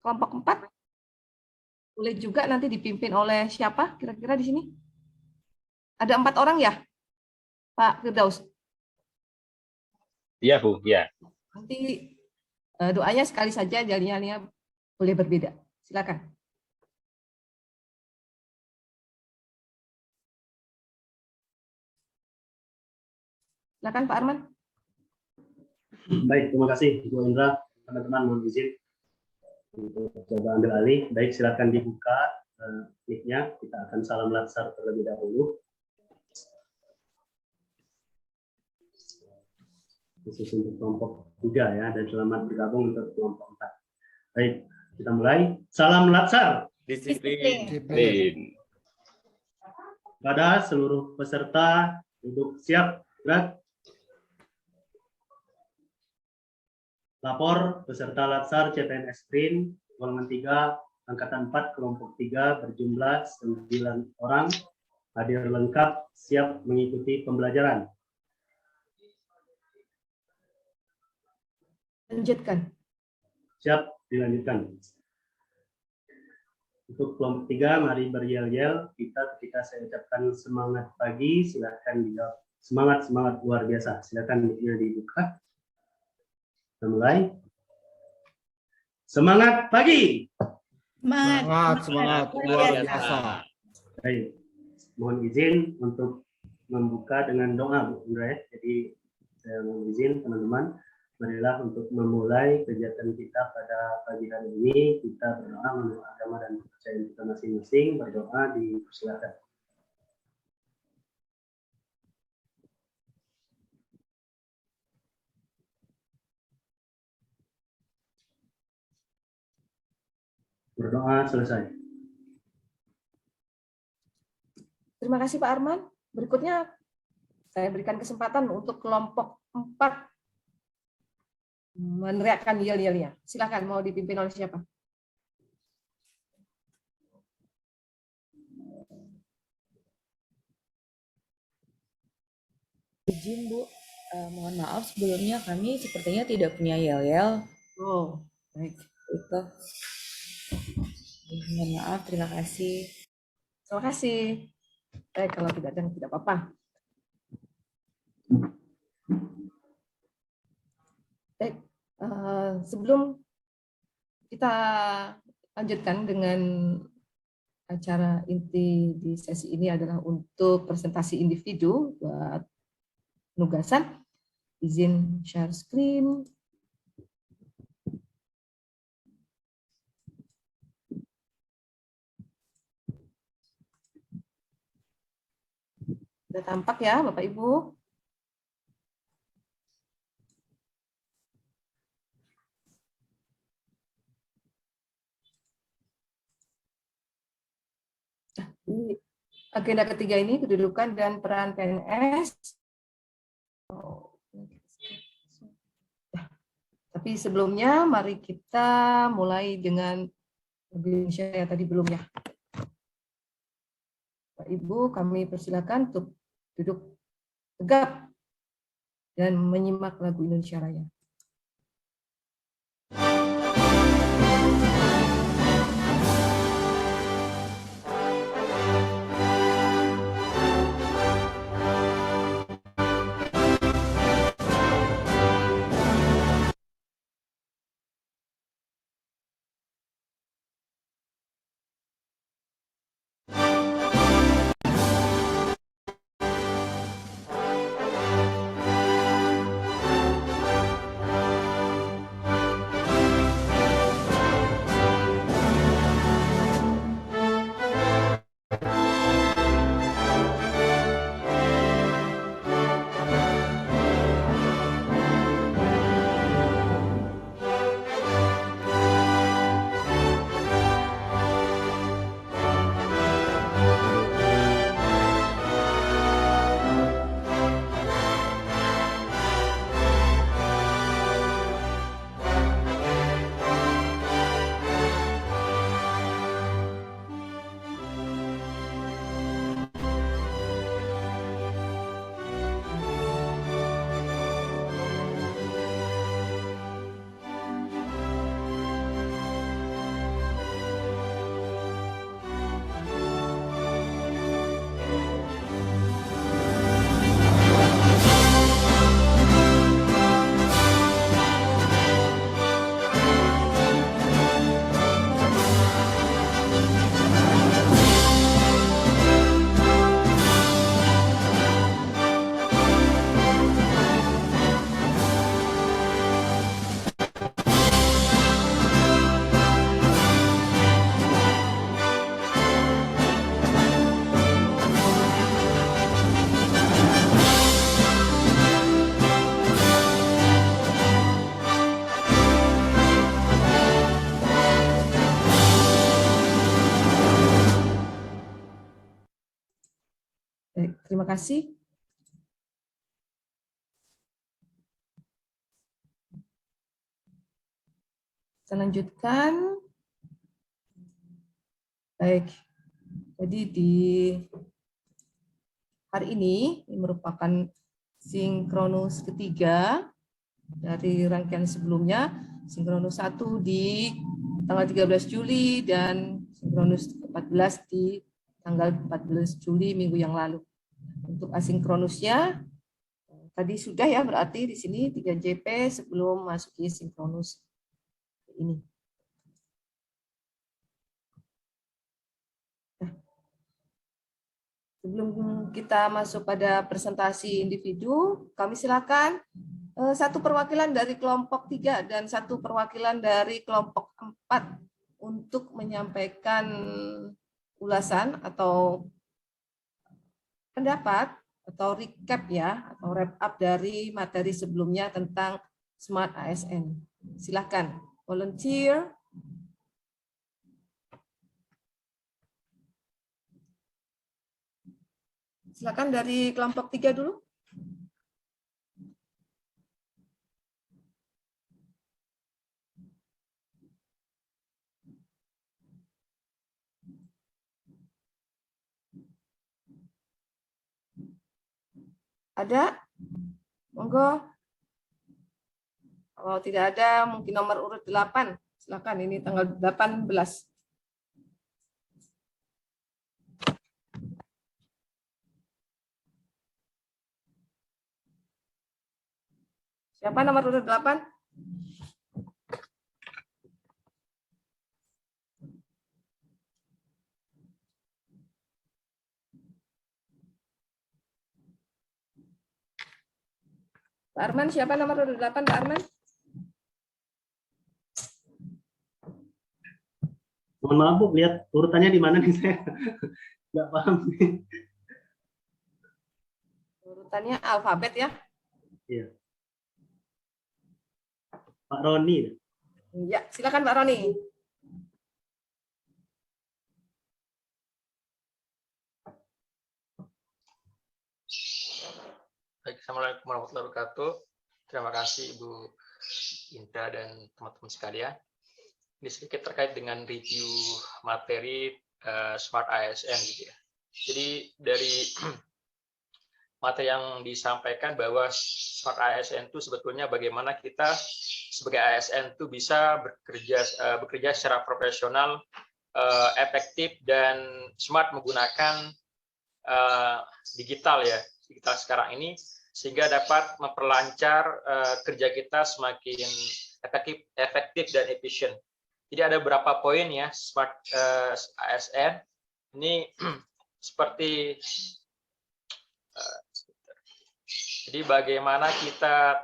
kelompok 4 boleh juga nanti dipimpin oleh siapa kira-kira di sini? Ada 4 orang ya, Pak Firdaus? Iya, Bu. Iya. Nanti doanya sekali saja, jalinya boleh berbeda. Silakan. Silakan Pak Arman. Baik, terima kasih Bu Indra. Teman-teman mohon izin untuk coba ambil alih. Baik, silakan dibuka mic-nya. Kita akan salam latsar terlebih dahulu. Khusus untuk kelompok 3 ya, dan selamat bergabung untuk kelompok 4. Baik, kita mulai. Salam latsar. Disiplin. Pada seluruh peserta duduk siap, gerak. Lapor peserta latsar CPNS BRIN golongan 3 angkatan 4 kelompok 3 berjumlah 9 orang hadir lengkap siap mengikuti pembelajaran. Lanjutkan. Siap, dilanjutkan. Untuk kelompok 3 mari beryel-yel. Kita ketika saya ucapkan semangat pagi silakan dijawab semangat luar biasa. Silakan mic-nya dibuka. Kita mulai. Semangat pagi. Semangat luar biasa. Baik. Mohon izin untuk membuka dengan doa, Bu Indra. Jadi saya mohon izin teman-teman, marilah untuk memulai kegiatan kita pada pagi hari ini. Kita berdoa menurut agama dan kepercayaan kita masing-masing. Berdoa dipersilakan. Berdoa selesai. Terima kasih Pak Arman. Berikutnya saya berikan kesempatan untuk kelompok 4 meneriakkan yel-yelnya. Silakan, mau dipimpin oleh siapa? Izin Bu, mohon maaf sebelumnya kami sepertinya tidak punya yel-yel. Oh, baik. Itu. Mohon maaf, terima kasih. Terima kasih. Baik, kalau tidak ada tidak apa-apa. Baik, sebelum kita lanjutkan dengan acara inti di sesi ini adalah untuk presentasi individu buat penugasan. Izin share screen. Sudah tampak ya Bapak Ibu? Di agenda ketiga ini kedudukan dan peran PNS. Tapi sebelumnya mari kita mulai dengan Indonesia yang tadi belum ya. Pak Ibu, kami persilakan untuk duduk tegap dan menyimak lagu Indonesia Raya. terima kasih. Saya lanjutkan. Baik, jadi di hari ini merupakan sinkronus ketiga dari rangkaian sebelumnya, sinkronus 1 di tanggal 13 Juli dan sinkronus 14 di tanggal 14 Juli minggu yang lalu. Untuk asinkronusnya tadi sudah ya, berarti di sini 3 JP sebelum masuki sinkronus ini. Nah, sebelum kita masuk pada presentasi individu, kami silakan satu perwakilan dari kelompok 3 dan satu perwakilan dari kelompok 4 untuk menyampaikan ulasan atau pendapat atau recap ya, atau wrap up dari materi sebelumnya tentang Smart ASN. Silakan, volunteer. Silakan dari kelompok 3 dulu. Ada? Monggo. Kalau tidak ada, mungkin nomor urut 8. Silakan, ini tanggal 18. Siapa nomor urut 8? Pak Arman, siapa nomor urut 8, Pak Arman? Mohon maaf Bu, lihat urutannya di mana nih, saya nggak paham nih. Urutannya alfabet ya? Iya. Pak Roni. Ya, silakan Pak Roni. Baik, Assalamualaikum warahmatullahi wabarakatuh. Terima kasih Ibu Indah dan teman-teman sekalian. Ini sedikit terkait dengan review materi Smart ASN gitu ya. Jadi dari materi yang disampaikan bahwa Smart ASN itu sebetulnya bagaimana kita sebagai ASN itu bisa bekerja secara profesional, efektif dan smart menggunakan digital ya, digital sekarang ini, sehingga dapat memperlancar kerja kita semakin efektif dan efisien. Jadi ada beberapa poin ya Smart ASN ini seperti jadi bagaimana kita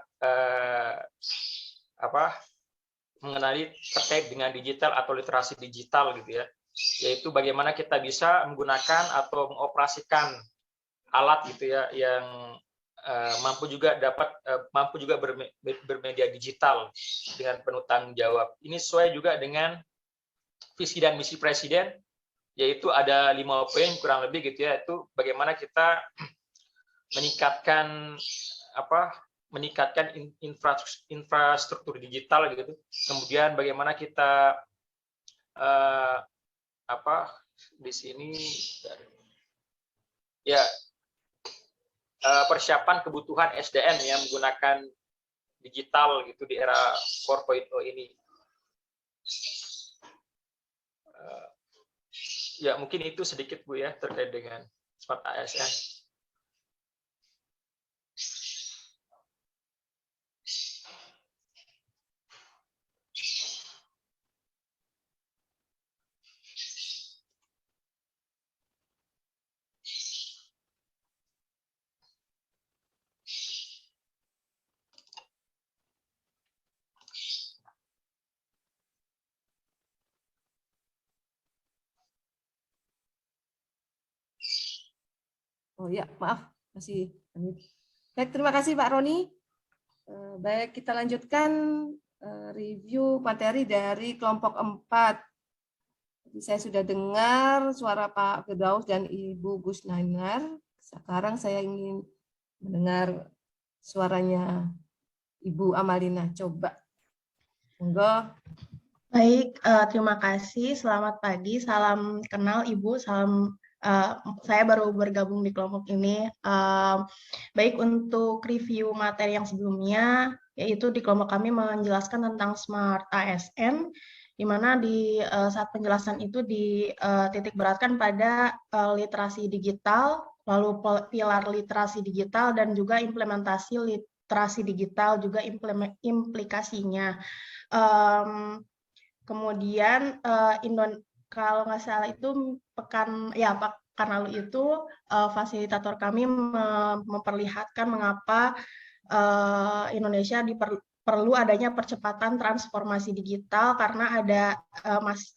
mengenali terkait dengan digital atau literasi digital gitu ya, yaitu bagaimana kita bisa menggunakan atau mengoperasikan alat gitu ya yang mampu juga bermedia digital dengan penuh tanggung jawab. Ini sesuai juga dengan visi dan misi Presiden, yaitu ada 5 poin kurang lebih gitu ya, itu bagaimana kita meningkatkan infrastruktur digital gitu. Kemudian bagaimana kita di sini ya persiapan kebutuhan SDM yang menggunakan digital gitu di era 4.0 ini. Ya mungkin itu sedikit Bu ya terkait dengan Smart ASN. Oh ya, maaf, masih. Baik, terima kasih Pak Roni. Baik, kita lanjutkan review materi dari kelompok 4. Jadi saya sudah dengar suara Pak Firdaus dan Ibu Gusnainar. Sekarang saya ingin mendengar suaranya Ibu Amalina. Coba. Monggo. Baik, terima kasih. Selamat pagi. Salam kenal Ibu. Salam. Saya baru bergabung di kelompok ini. Baik, untuk review materi yang sebelumnya, yaitu di kelompok kami menjelaskan tentang Smart ASN, di mana di saat penjelasan itu dititik beratkan pada literasi digital, lalu pilar literasi digital, dan juga implementasi literasi digital, juga implikasinya. Kemudian kalau nggak salah itu pekan lalu itu fasilitator kami memperlihatkan mengapa Indonesia perlu adanya percepatan transformasi digital karena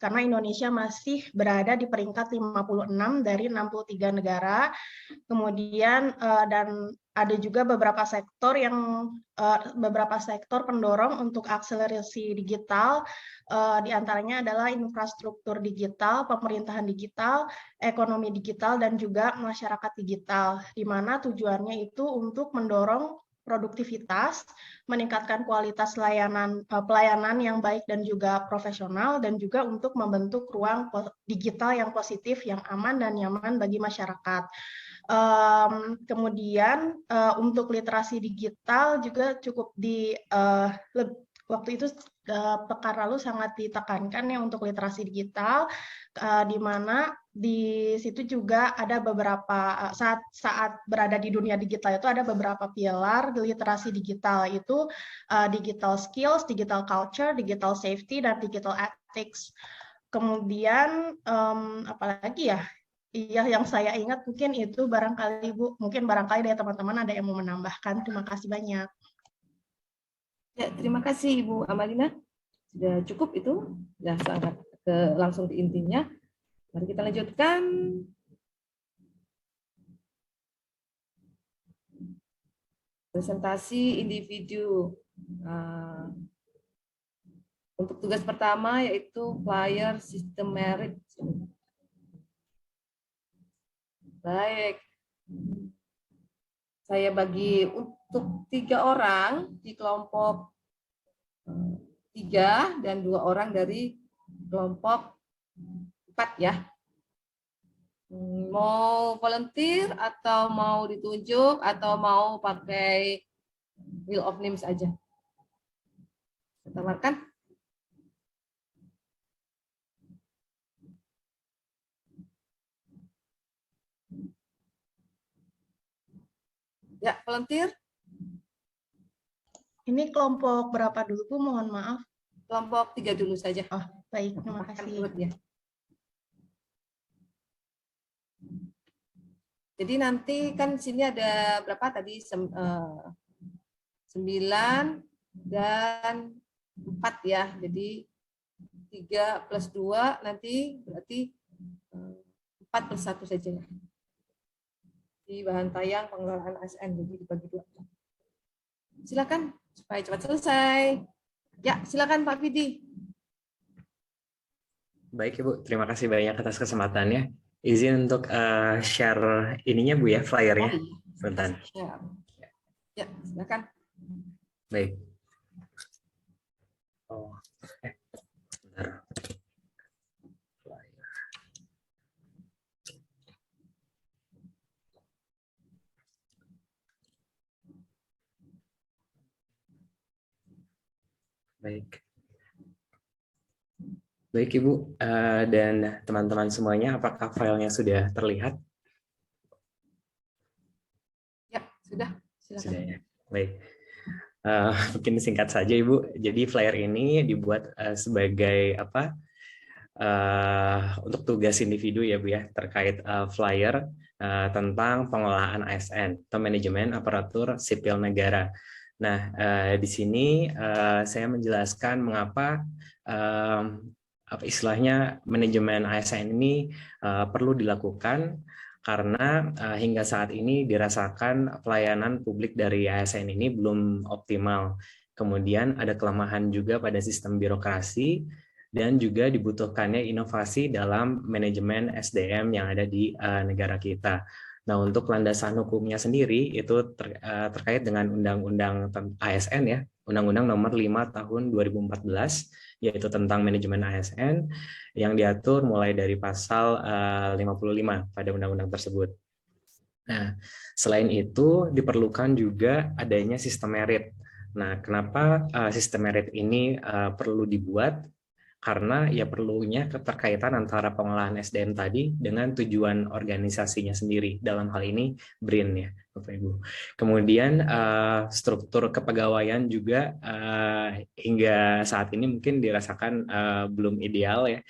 karena Indonesia masih berada di peringkat 56 dari 63 negara. Kemudian dan ada juga beberapa sektor pendorong untuk akselerasi digital, diantaranya adalah infrastruktur digital, pemerintahan digital, ekonomi digital, dan juga masyarakat digital, di mana tujuannya itu untuk mendorong produktivitas, meningkatkan kualitas pelayanan yang baik dan juga profesional, dan juga untuk membentuk ruang digital yang positif, yang aman dan nyaman bagi masyarakat. Kemudian untuk literasi digital juga cukup waktu itu pekan lalu sangat ditekankan ya untuk literasi digital, di mana di situ juga ada beberapa saat berada di dunia digital itu ada beberapa pilar literasi digital, itu digital skills, digital culture, digital safety, dan digital ethics. Kemudian apalagi ya? Iya, yang saya ingat mungkin itu barangkali Bu, mungkin barangkali dari teman-teman ada yang mau menambahkan. Terima kasih banyak. Ya, terima kasih Ibu Amalina. Sudah cukup itu, sudah sangat langsung ke intinya. Mari kita lanjutkan. Presentasi individu. Untuk tugas pertama yaitu flyer sistem merit. Baik, saya bagi untuk 3 orang di kelompok 3 dan 2 orang dari kelompok 4 ya. Mau volunteer atau mau ditunjuk atau mau pakai wheel of names aja? Saya tawarkan. Ya, volunteer. Ini kelompok berapa dulu Bu? Mohon maaf. Kelompok 3 dulu saja. Oh, baik, terima kasih. Ya. Jadi nanti kan sini ada berapa tadi? 9 dan 4 ya. Jadi 3 plus 2 nanti berarti 4 plus 1 saja ya. Di bahan tayang pengelolaan ASN, jadi dibagi 2. Silakan supaya cepat selesai. Ya, silakan Pak Fidi. Baik Ibu, terima kasih banyak atas kesempatannya. Izin untuk share ininya Bu ya, flyernya. Sebentar. Ya, silakan. Baik. Oh, sebentar. Baik. Baik Ibu dan teman-teman semuanya, apakah filenya sudah terlihat? Ya, sudah. Silakan. Sudah ya. Baik. Mungkin singkat saja Ibu. Jadi flyer ini dibuat sebagai apa? Untuk tugas individu ya Bu ya, terkait flyer tentang pengelolaan ASN atau manajemen aparatur sipil negara. Nah, di sini saya menjelaskan mengapa istilahnya manajemen ASN ini perlu dilakukan, karena hingga saat ini dirasakan pelayanan publik dari ASN ini belum optimal. Kemudian ada kelemahan juga pada sistem birokrasi dan juga dibutuhkannya inovasi dalam manajemen SDM yang ada di negara kita. Nah, untuk landasan hukumnya sendiri itu terkait dengan Undang-Undang ASN ya, Undang-Undang Nomor 5 Tahun 2014, yaitu tentang manajemen ASN yang diatur mulai dari pasal 55 pada undang-undang tersebut. Nah, selain itu diperlukan juga adanya sistem merit. Nah, kenapa sistem merit ini perlu dibuat? Karena ya perlunya keterkaitan antara pengolahan SDM tadi dengan tujuan organisasinya sendiri, dalam hal ini BRIN ya Bapak Ibu. Kemudian struktur kepegawaian juga hingga saat ini mungkin dirasakan belum ideal ya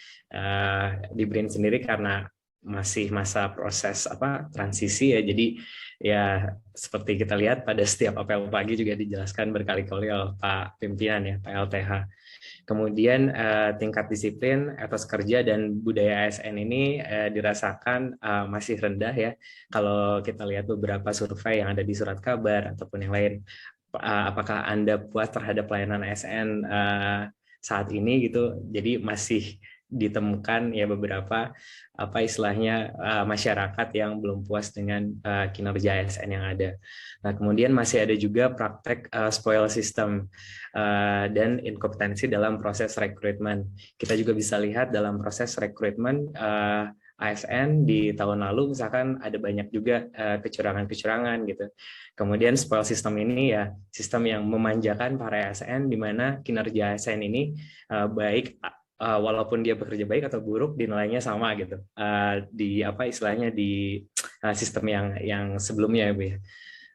di BRIN sendiri karena masih masa proses transisi ya. Jadi ya seperti kita lihat pada setiap apel pagi juga dijelaskan berkali-kali oleh Pak Pimpinan ya, Pak LTH. Kemudian tingkat disiplin, etos kerja, dan budaya ASN ini dirasakan masih rendah ya. Kalau kita lihat beberapa survei yang ada di surat kabar ataupun yang lain, apakah Anda puas terhadap pelayanan ASN saat ini gitu? Jadi masih ditemukan ya beberapa masyarakat yang belum puas dengan kinerja ASN yang ada. Nah, kemudian masih ada juga praktek spoil system dan inkompetensi dalam proses rekrutmen. Kita juga bisa lihat dalam proses rekrutmen ASN di tahun lalu misalkan ada banyak juga kecurangan-kecurangan gitu. Kemudian spoil system ini ya sistem yang memanjakan para ASN di mana kinerja ASN ini baik walaupun dia bekerja baik atau buruk dinilainya sama gitu di sistem yang sebelumnya ya Bu ya.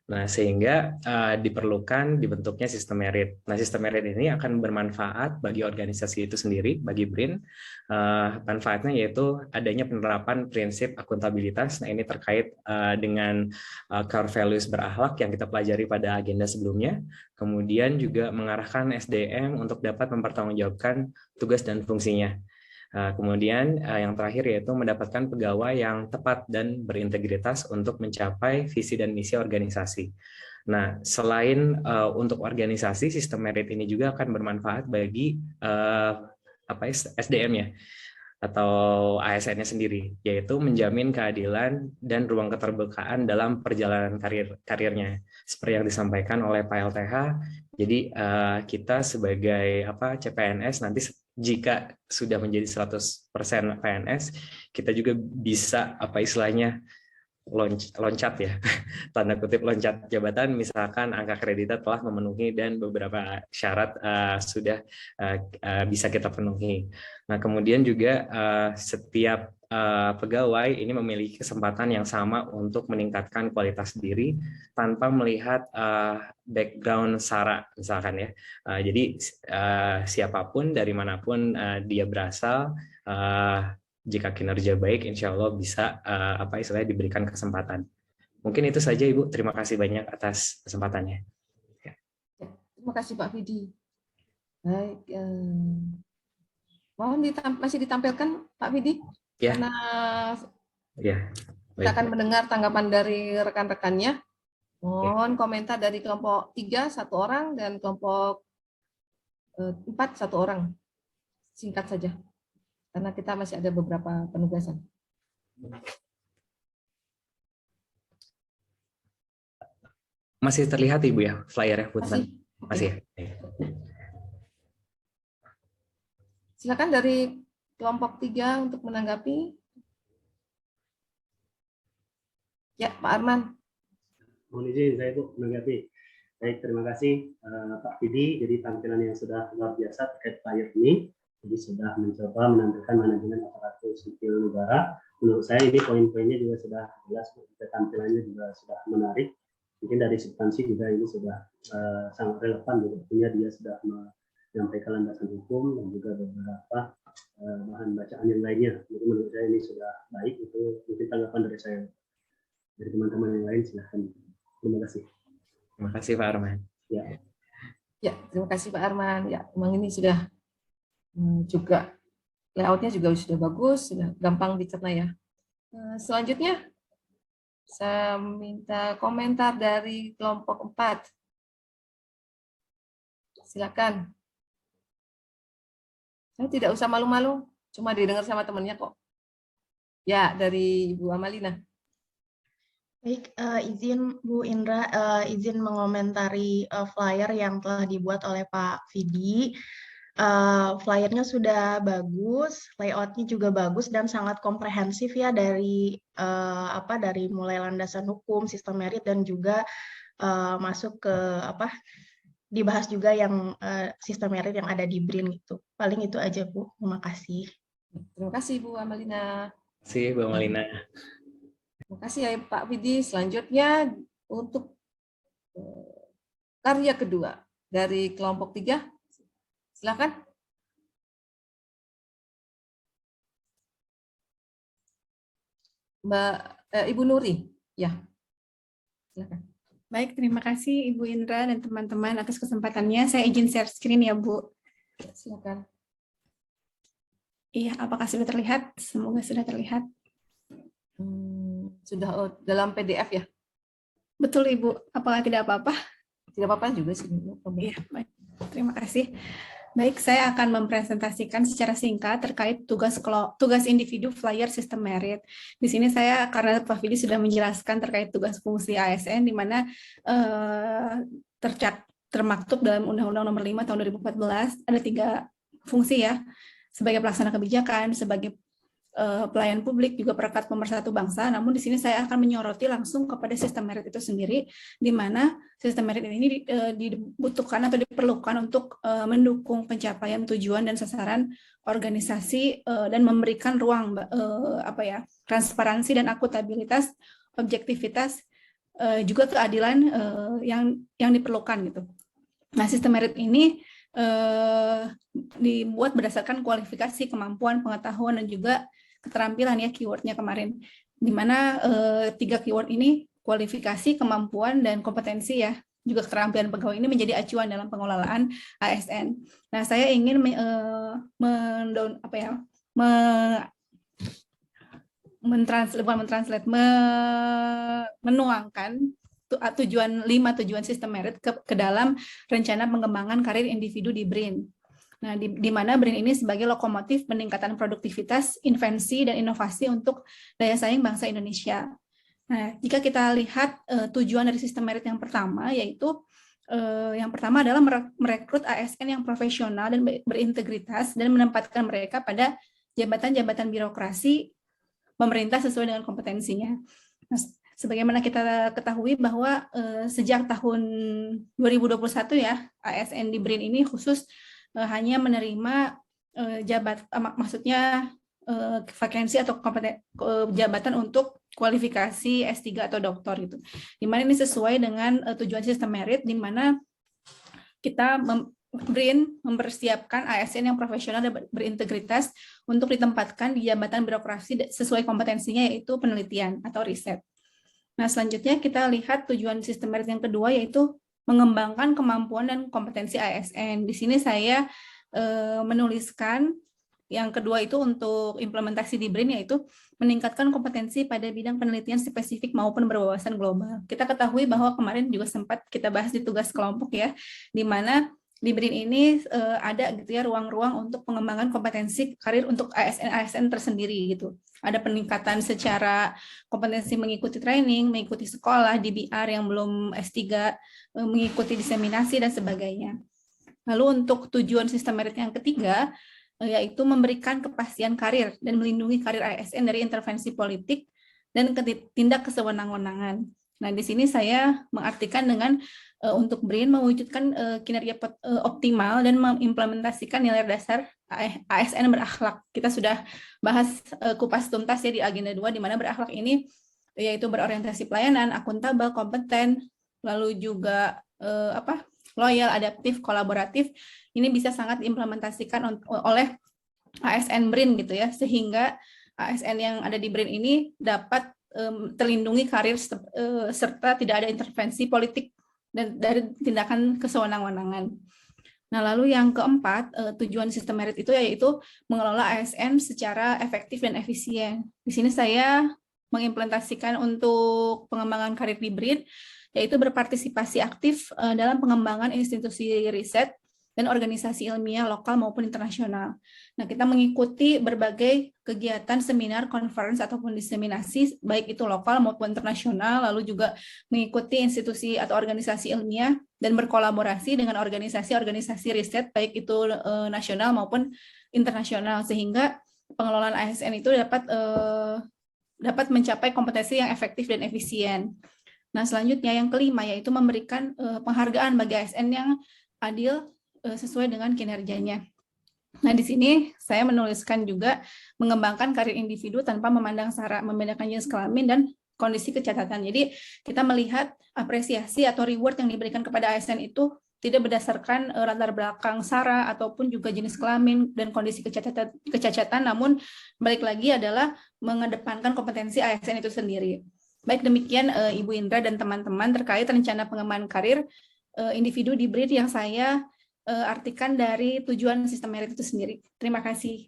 Nah, sehingga diperlukan dibentuknya sistem merit. Nah, sistem merit ini akan bermanfaat bagi organisasi itu sendiri, bagi BRIN. Manfaatnya yaitu adanya penerapan prinsip akuntabilitas. Nah, ini terkait dengan core values berakhlak yang kita pelajari pada agenda sebelumnya. Kemudian juga mengarahkan SDM untuk dapat mempertanggungjawabkan tugas dan fungsinya. Kemudian yang terakhir yaitu mendapatkan pegawai yang tepat dan berintegritas untuk mencapai visi dan misi organisasi. Nah, selain untuk organisasi, sistem merit ini juga akan bermanfaat bagi SDM-nya atau ASN-nya sendiri, yaitu menjamin keadilan dan ruang keterbukaan dalam perjalanan karirnya. Seperti yang disampaikan oleh Pak LTH, jadi kita sebagai CPNS nanti jika sudah menjadi 100% PNS, kita juga bisa loncat ya, tanda kutip loncat jabatan, misalkan angka kreditnya telah memenuhi dan beberapa syarat sudah bisa kita penuhi. Nah, kemudian juga setiap pegawai ini memiliki kesempatan yang sama untuk meningkatkan kualitas diri tanpa melihat background SARA misalkan ya. Jadi siapapun dari manapun dia berasal, jika kinerja baik, insya Allah bisa diberikan kesempatan. Mungkin itu saja Ibu. Terima kasih banyak atas kesempatannya. Ya, terima kasih Pak Vidi. Baik, mohon masih ditampilkan Pak Vidi, ya. Karena ya, kita akan mendengar tanggapan dari rekan-rekannya. Mohon komentar dari kelompok 3 1 orang dan kelompok 4 1 orang. Singkat saja. Karena kita masih ada beberapa penugasan. Masih terlihat Ibu ya flyer-nya Punten? Masih. Silakan dari kelompok 3 untuk menanggapi. Ya, Pak Arman. Mohon izin saya Bu menanggapi. Baik, terima kasih Pak Vidi. Jadi tampilan yang sudah luar biasa terkait flyer ini. Jadi sudah mencoba menampilkan manajemen aparatur sipil negara. Menurut saya ini poin-poinnya juga sudah jelas, tampilannya juga sudah menarik. Mungkin dari substansi juga ini sudah sangat relevan. Artinya dia sudah menyampaikan landasan hukum dan juga beberapa bahan bacaan yang lainnya. Jadi menurut saya ini sudah baik. Itu mungkin tanggapan dari saya. Dari teman-teman yang lain silahkan. Terima kasih. Terima kasih Pak Arman. Ya, terima kasih Pak Arman. Ya, memang ini sudah juga layoutnya juga sudah bagus, sudah gampang dicerna ya. Selanjutnya saya minta komentar dari kelompok 4. Silakan. Saya tidak usah malu-malu, cuma didengar sama temannya kok. Ya, dari Ibu Amalina. Baik, izin Bu Indra, izin mengomentari flyer yang telah dibuat oleh Pak Vidi. Flyernya sudah bagus, layoutnya juga bagus dan sangat komprehensif ya dari dari mulai landasan hukum, sistem merit dan juga masuk ke dibahas juga yang sistem merit yang ada di BRIN gitu. Paling itu aja Bu. Terima kasih. Terima kasih Bu Amalina. Terima kasih Bu Amalina. Terima kasih ya Pak Vidi. Selanjutnya untuk karya kedua dari kelompok 3. Silakan. Ibu Nuri. Ya. Silakan. Baik, terima kasih Ibu Indra dan teman-teman atas kesempatannya. Saya izin share screen ya, Bu. Silakan. Iya, apakah sudah terlihat? Semoga sudah terlihat. Sudah dalam PDF ya? Betul, Ibu. Apakah tidak apa-apa? Tidak apa-apa juga sih. Iya, baik. Terima kasih. Baik, saya akan mempresentasikan secara singkat terkait tugas individu flyer sistem merit. Di sini saya, karena Pak Vidi sudah menjelaskan terkait tugas fungsi ASN, di mana termaktub dalam Undang-Undang Nomor 5 Tahun 2014, ada 3 fungsi ya, sebagai pelaksana kebijakan, sebagai pelayan publik, juga perekat pemersatu bangsa. Namun di sini saya akan menyoroti langsung kepada sistem merit itu sendiri, di mana sistem merit ini dibutuhkan atau diperlukan untuk mendukung pencapaian tujuan dan sasaran organisasi dan memberikan ruang transparansi dan akutabilitas, objektivitas, juga keadilan yang diperlukan gitu. Nah, sistem merit ini dibuat berdasarkan kualifikasi, kemampuan, pengetahuan, dan juga keterampilan ya, keywordnya kemarin, di mana 3 keyword ini, kualifikasi, kemampuan, dan kompetensi ya, juga keterampilan pegawai ini menjadi acuan dalam pengelolaan ASN. Nah, saya ingin menuangkan 5 tujuan sistem merit ke dalam rencana pengembangan karir individu di BRIN. Nah, di mana BRIN ini sebagai lokomotif peningkatan produktivitas, invensi, dan inovasi untuk daya saing bangsa Indonesia. Nah, jika kita lihat tujuan dari sistem merit yang pertama, yaitu yang pertama adalah merekrut ASN yang profesional dan berintegritas dan menempatkan mereka pada jabatan-jabatan birokrasi pemerintah sesuai dengan kompetensinya. Nah, sebagaimana kita ketahui bahwa sejak tahun 2021 ya, ASN di BRIN ini khusus hanya menerima vakansi atau jabatan untuk kualifikasi S3 atau doktor gitu. Di mana ini sesuai dengan tujuan sistem merit, di mana kita BRIN mempersiapkan ASN yang profesional dan berintegritas untuk ditempatkan di jabatan birokrasi sesuai kompetensinya, yaitu penelitian atau riset. Nah, selanjutnya kita lihat tujuan sistem merit yang kedua, yaitu mengembangkan kemampuan dan kompetensi ASN. Di sini saya menuliskan yang kedua itu untuk implementasi di BRIN, yaitu meningkatkan kompetensi pada bidang penelitian spesifik maupun berwawasan global. Kita ketahui bahwa kemarin juga sempat kita bahas di tugas kelompok ya, di mana di BRIN ini ada gitu ya ruang-ruang untuk pengembangan kompetensi karir untuk ASN tersendiri gitu. Ada peningkatan secara kompetensi mengikuti training, mengikuti sekolah, DBR yang belum S3, mengikuti diseminasi dan sebagainya. Lalu untuk tujuan sistem merit yang ketiga, yaitu memberikan kepastian karir dan melindungi karir ASN dari intervensi politik dan tindak kesewenang-wenangan. Nah, di sini saya mengartikan dengan untuk BRIN mewujudkan kinerja optimal dan mengimplementasikan nilai dasar ASN berakhlak. Kita sudah bahas kupas tuntas ya di agenda 2, di mana berakhlak ini yaitu berorientasi pelayanan, akuntabel, kompeten, lalu juga loyal, adaptif, kolaboratif. Ini bisa sangat diimplementasikan oleh ASN BRIN gitu ya, sehingga ASN yang ada di BRIN ini dapat terlindungi karir serta tidak ada intervensi politik dan dari tindakan kesewenang-wenangan. Nah, lalu yang keempat, tujuan sistem merit itu yaitu mengelola ASN secara efektif dan efisien. Di sini saya mengimplementasikan untuk pengembangan karir di BRIN, yaitu berpartisipasi aktif dalam pengembangan institusi riset dan organisasi ilmiah lokal maupun internasional. Nah, kita mengikuti berbagai kegiatan seminar, conference, ataupun diseminasi, baik itu lokal maupun internasional, lalu juga mengikuti institusi atau organisasi ilmiah, dan berkolaborasi dengan organisasi-organisasi riset, baik itu nasional maupun internasional, sehingga pengelolaan ASN itu dapat mencapai kompetensi yang efektif dan efisien. Nah, selanjutnya yang kelima yaitu memberikan penghargaan bagi ASN yang adil sesuai dengan kinerjanya. Nah, di sini saya menuliskan juga mengembangkan karir individu tanpa memandang sara, membedakan jenis kelamin dan kondisi kecacatan. Jadi kita melihat apresiasi atau reward yang diberikan kepada ASN itu tidak berdasarkan latar belakang sara ataupun juga jenis kelamin dan kondisi kecacatan, namun balik lagi adalah mengedepankan kompetensi ASN itu sendiri. Baik, demikian Ibu Indra dan teman-teman terkait rencana pengembangan karir individu di BRIN yang saya artikan dari tujuan sistem merit itu sendiri. Terima kasih.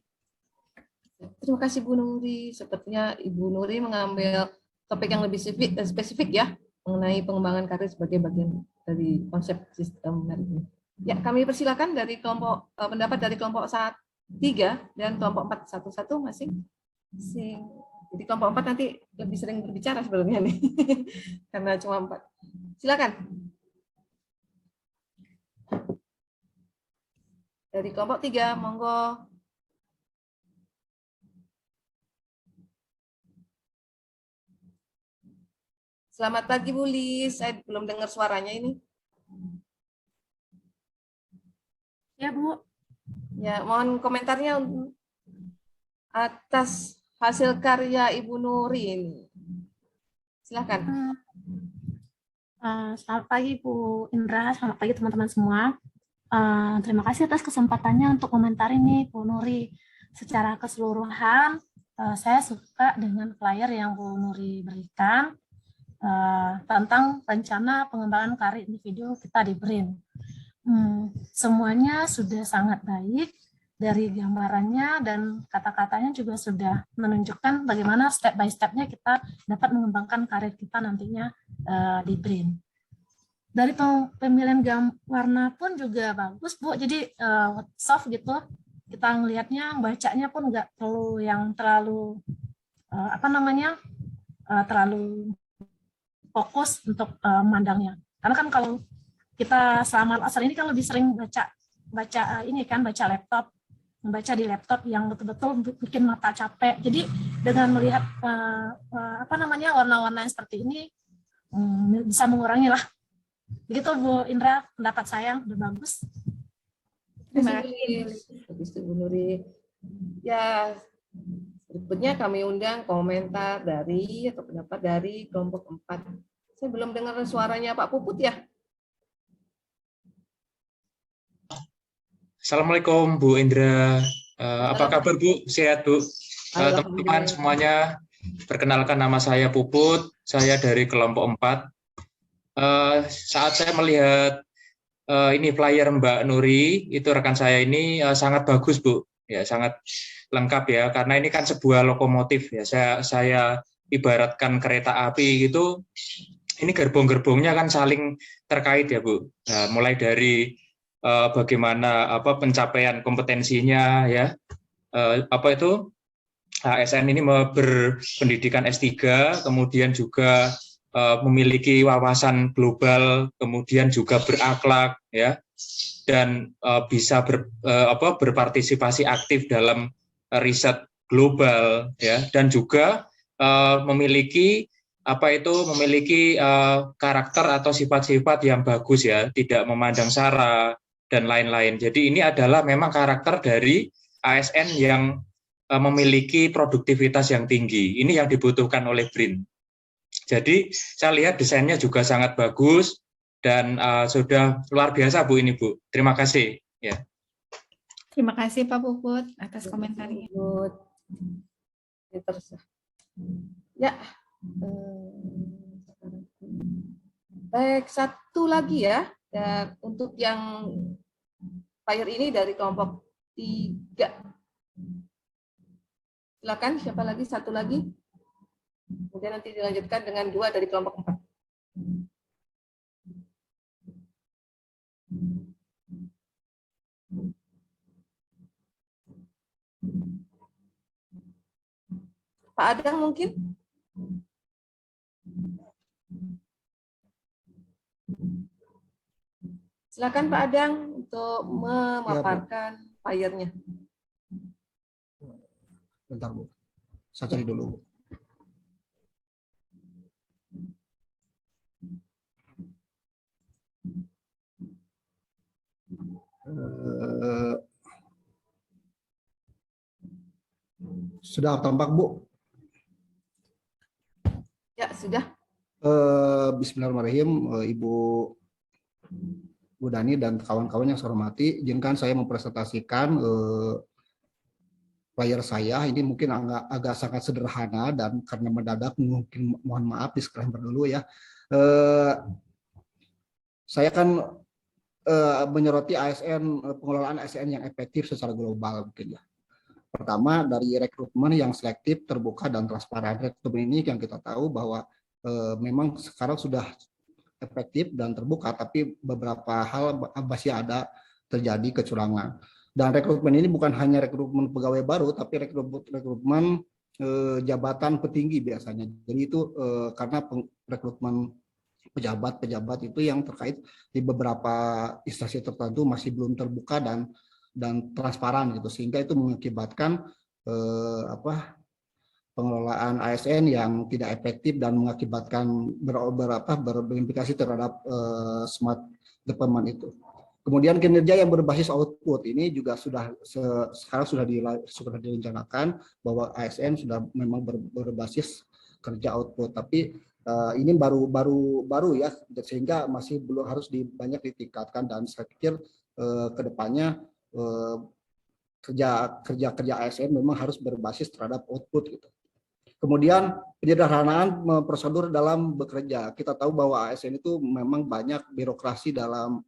Terima kasih Bu Nuri. Sepertinya Ibu Nuri mengambil topik yang lebih spesifik ya, mengenai pengembangan karir sebagai bagian dari konsep sistem merit ini. Ya, kami persilakan dari kelompok pendapat dari kelompok 3 dan kelompok 4 satu-satu masing. Jadi kelompok 4 nanti lebih sering berbicara sebelumnya nih, karena cuma 4. Silakan. Dari kelompok 3, monggo. Selamat pagi Bu Lis, saya belum dengar suaranya ini. Ya Bu. Ya, mohon komentarnya atas hasil karya Ibu Nuri ini. Silakan. Selamat pagi Bu Indra, selamat pagi teman-teman semua. Terima kasih atas kesempatannya untuk komentari nih Bu Nuri. Secara keseluruhan, saya suka dengan flyer yang Bu Nuri berikan tentang rencana pengembangan karir individu kita di BRIN. Semuanya sudah sangat baik, dari gambarannya dan kata-katanya juga sudah menunjukkan bagaimana step by step-nya kita dapat mengembangkan karir kita nantinya di BRIN. Dari pemilihan warna pun juga bagus Bu, jadi soft gitu, kita ngelihatnya, bacanya pun nggak perlu yang terlalu terlalu fokus untuk memandangnya. Karena kan kalau kita selama asal ini kan lebih sering baca laptop, membaca di laptop yang betul-betul bikin mata capek. Jadi dengan melihat warna-warna yang seperti ini bisa mengurangi lah. Begitu Bu Indra, pendapat saya udah bagus. Terima kasih Bu Nuri. Ya, berikutnya kami undang komentar dari atau pendapat dari kelompok 4. Saya belum dengar suaranya Pak Puput ya. Assalamualaikum Bu Indra. Apa kabar Bu? Sehat Bu? Teman-teman semuanya, perkenalkan nama saya Puput. Saya dari kelompok 4. Saat saya melihat ini flyer Mbak Nuri, itu rekan saya ini sangat bagus Bu. Ya, sangat lengkap ya, karena ini kan sebuah lokomotif ya. Saya ibaratkan kereta api gitu. Ini gerbong-gerbongnya kan saling terkait ya Bu. Nah, mulai dari bagaimana pencapaian kompetensinya ya. ASN ini berpendidikan S3, kemudian juga memiliki wawasan global, kemudian juga berakhlak ya. Dan bisa berpartisipasi aktif dalam riset global ya, dan juga memiliki karakter atau sifat-sifat yang bagus ya, tidak memandang sara dan lain-lain. Jadi ini adalah memang karakter dari ASN yang memiliki produktivitas yang tinggi. Ini yang dibutuhkan oleh BRIN. Jadi saya lihat desainnya juga sangat bagus. Dan sudah luar biasa Bu ini Bu. Terima kasih. Ya. Terima kasih Pak Puput atas komentarnya. Ya. Baik, satu lagi ya. Dan untuk yang flyer ini dari kelompok 3. Silakan, siapa lagi? Satu lagi. Kemudian nanti dilanjutkan dengan 2 dari kelompok 4. Pak Adang mungkin? Silakan Pak Adang untuk memaparkan file-nya. Bentar Bu, saya cari dulu Bu. Sudah tampak Bu? Ya, sudah. Bismillahirrahmanirrahim, Ibu Bu Dani dan kawan-kawan yang saya hormati, izinkan saya mempresentasikan player saya. Ini mungkin agak sangat sederhana dan karena mendadak mungkin mohon maaf disclaimer dulu ya. Saya kan menyoroti ASN, pengelolaan ASN yang efektif secara global mungkin ya. Pertama dari rekrutmen yang selektif, terbuka dan transparan. Rekrutmen ini yang kita tahu bahwa memang sekarang sudah efektif dan terbuka, tapi beberapa hal masih ada terjadi kecurangan. Dan rekrutmen ini bukan hanya rekrutmen pegawai baru, tapi rekrutmen jabatan petinggi biasanya. Jadi itu karena rekrutmen pejabat-pejabat itu yang terkait di beberapa instansi tertentu masih belum terbuka dan transparan gitu, sehingga itu mengakibatkan pengelolaan ASN yang tidak efektif dan mengakibatkan berimplikasi terhadap smart development itu. Kemudian kinerja yang berbasis output ini juga sekarang sudah direncanakan bahwa ASN sudah memang berbasis kerja output, tapi ini baru ya, sehingga masih belum harus banyak ditingkatkan, dan saya pikir kedepannya kerja ASN memang harus berbasis terhadap output gitu. Kemudian penyederhanaan prosedur dalam bekerja. Kita tahu bahwa ASN itu memang banyak birokrasi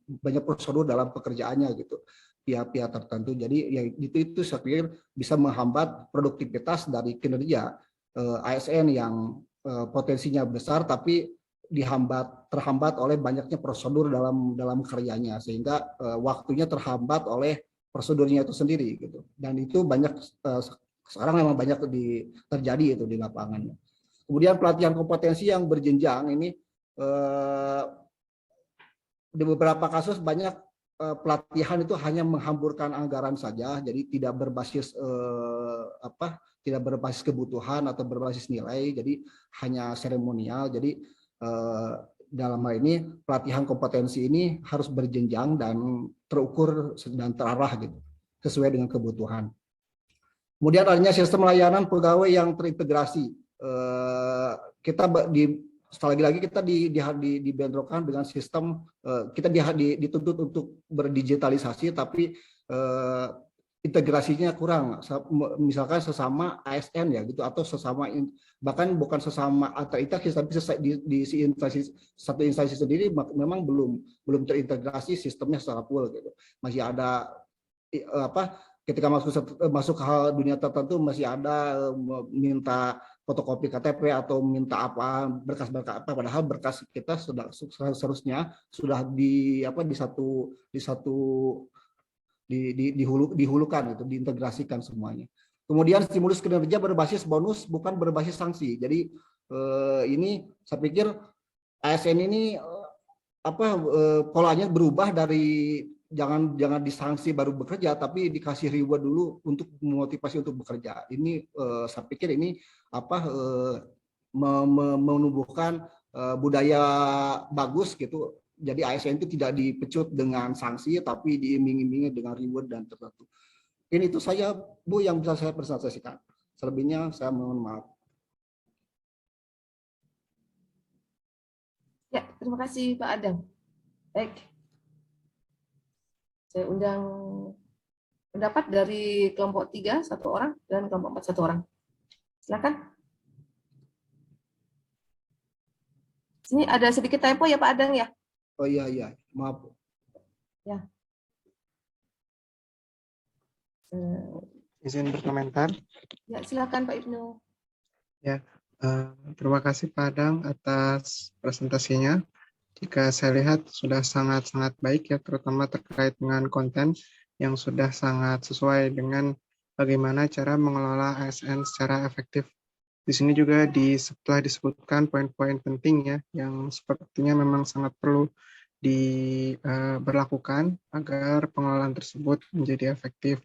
banyak prosedur dalam pekerjaannya gitu, pihak-pihak tertentu. Jadi ya itu saya pikir bisa menghambat produktivitas dari kinerja ASN yang potensinya besar, tapi terhambat oleh banyaknya prosedur dalam karyanya, sehingga waktunya terhambat oleh prosedurnya itu sendiri gitu. Dan itu banyak sekarang memang banyak terjadi itu di lapangannya. Kemudian pelatihan kompetensi yang berjenjang ini di beberapa kasus banyak pelatihan itu hanya menghamburkan anggaran saja, jadi tidak berbasis tidak berbasis kebutuhan atau berbasis nilai, jadi hanya seremonial. Jadi dalam hal ini pelatihan kompetensi ini harus berjenjang dan terukur dan terarah gitu, sesuai dengan kebutuhan. Kemudian adanya sistem layanan pegawai yang terintegrasi. Kita sekali lagi kita dibentrokan dengan sistem, kita dituntut untuk berdigitalisasi, tapi integrasinya kurang. Misalkan sesama ASN ya gitu, atau sesama bahkan bukan sesama terintegrasi, tapi di satu instansi sendiri memang belum terintegrasi sistemnya secara full gitu. Masih ada ketika masuk ke hal dunia tertentu masih ada minta fotokopi KTP atau minta berkas-berkas apa, padahal berkas kita seharusnya sudah dihulukan itu, diintegrasikan semuanya. Kemudian stimulus kinerja berbasis bonus bukan berbasis sanksi. Jadi ini saya pikir ASN ini polanya berubah dari jangan disanksi baru bekerja, tapi dikasih reward dulu untuk memotivasi untuk bekerja. Ini saya pikir ini menumbuhkan budaya bagus gitu. Jadi ASN itu tidak dipecut dengan sanksi, tapi diiming-imingi dengan reward dan tertentu. Ini itu saya Bu yang bisa saya presentasikan. Selebihnya saya mohon maaf. Ya, terima kasih Pak Adang. Baik. Saya undang pendapat dari kelompok 3 1 orang dan kelompok 4 1 orang. Silakan. Sini ada sedikit typo ya Pak Adang ya? Oh iya, maaf. Ya. Izin berkomentar. Ya, silakan Pak Ibnu. Ya, terima kasih Pak Adang atas presentasinya. Jika saya lihat sudah sangat-sangat baik ya, terutama terkait dengan konten yang sudah sangat sesuai dengan bagaimana cara mengelola ASN secara efektif Di sini juga telah disebutkan poin-poin penting ya, yang sepertinya memang sangat perlu diberlakukan agar pengelolaan tersebut menjadi efektif.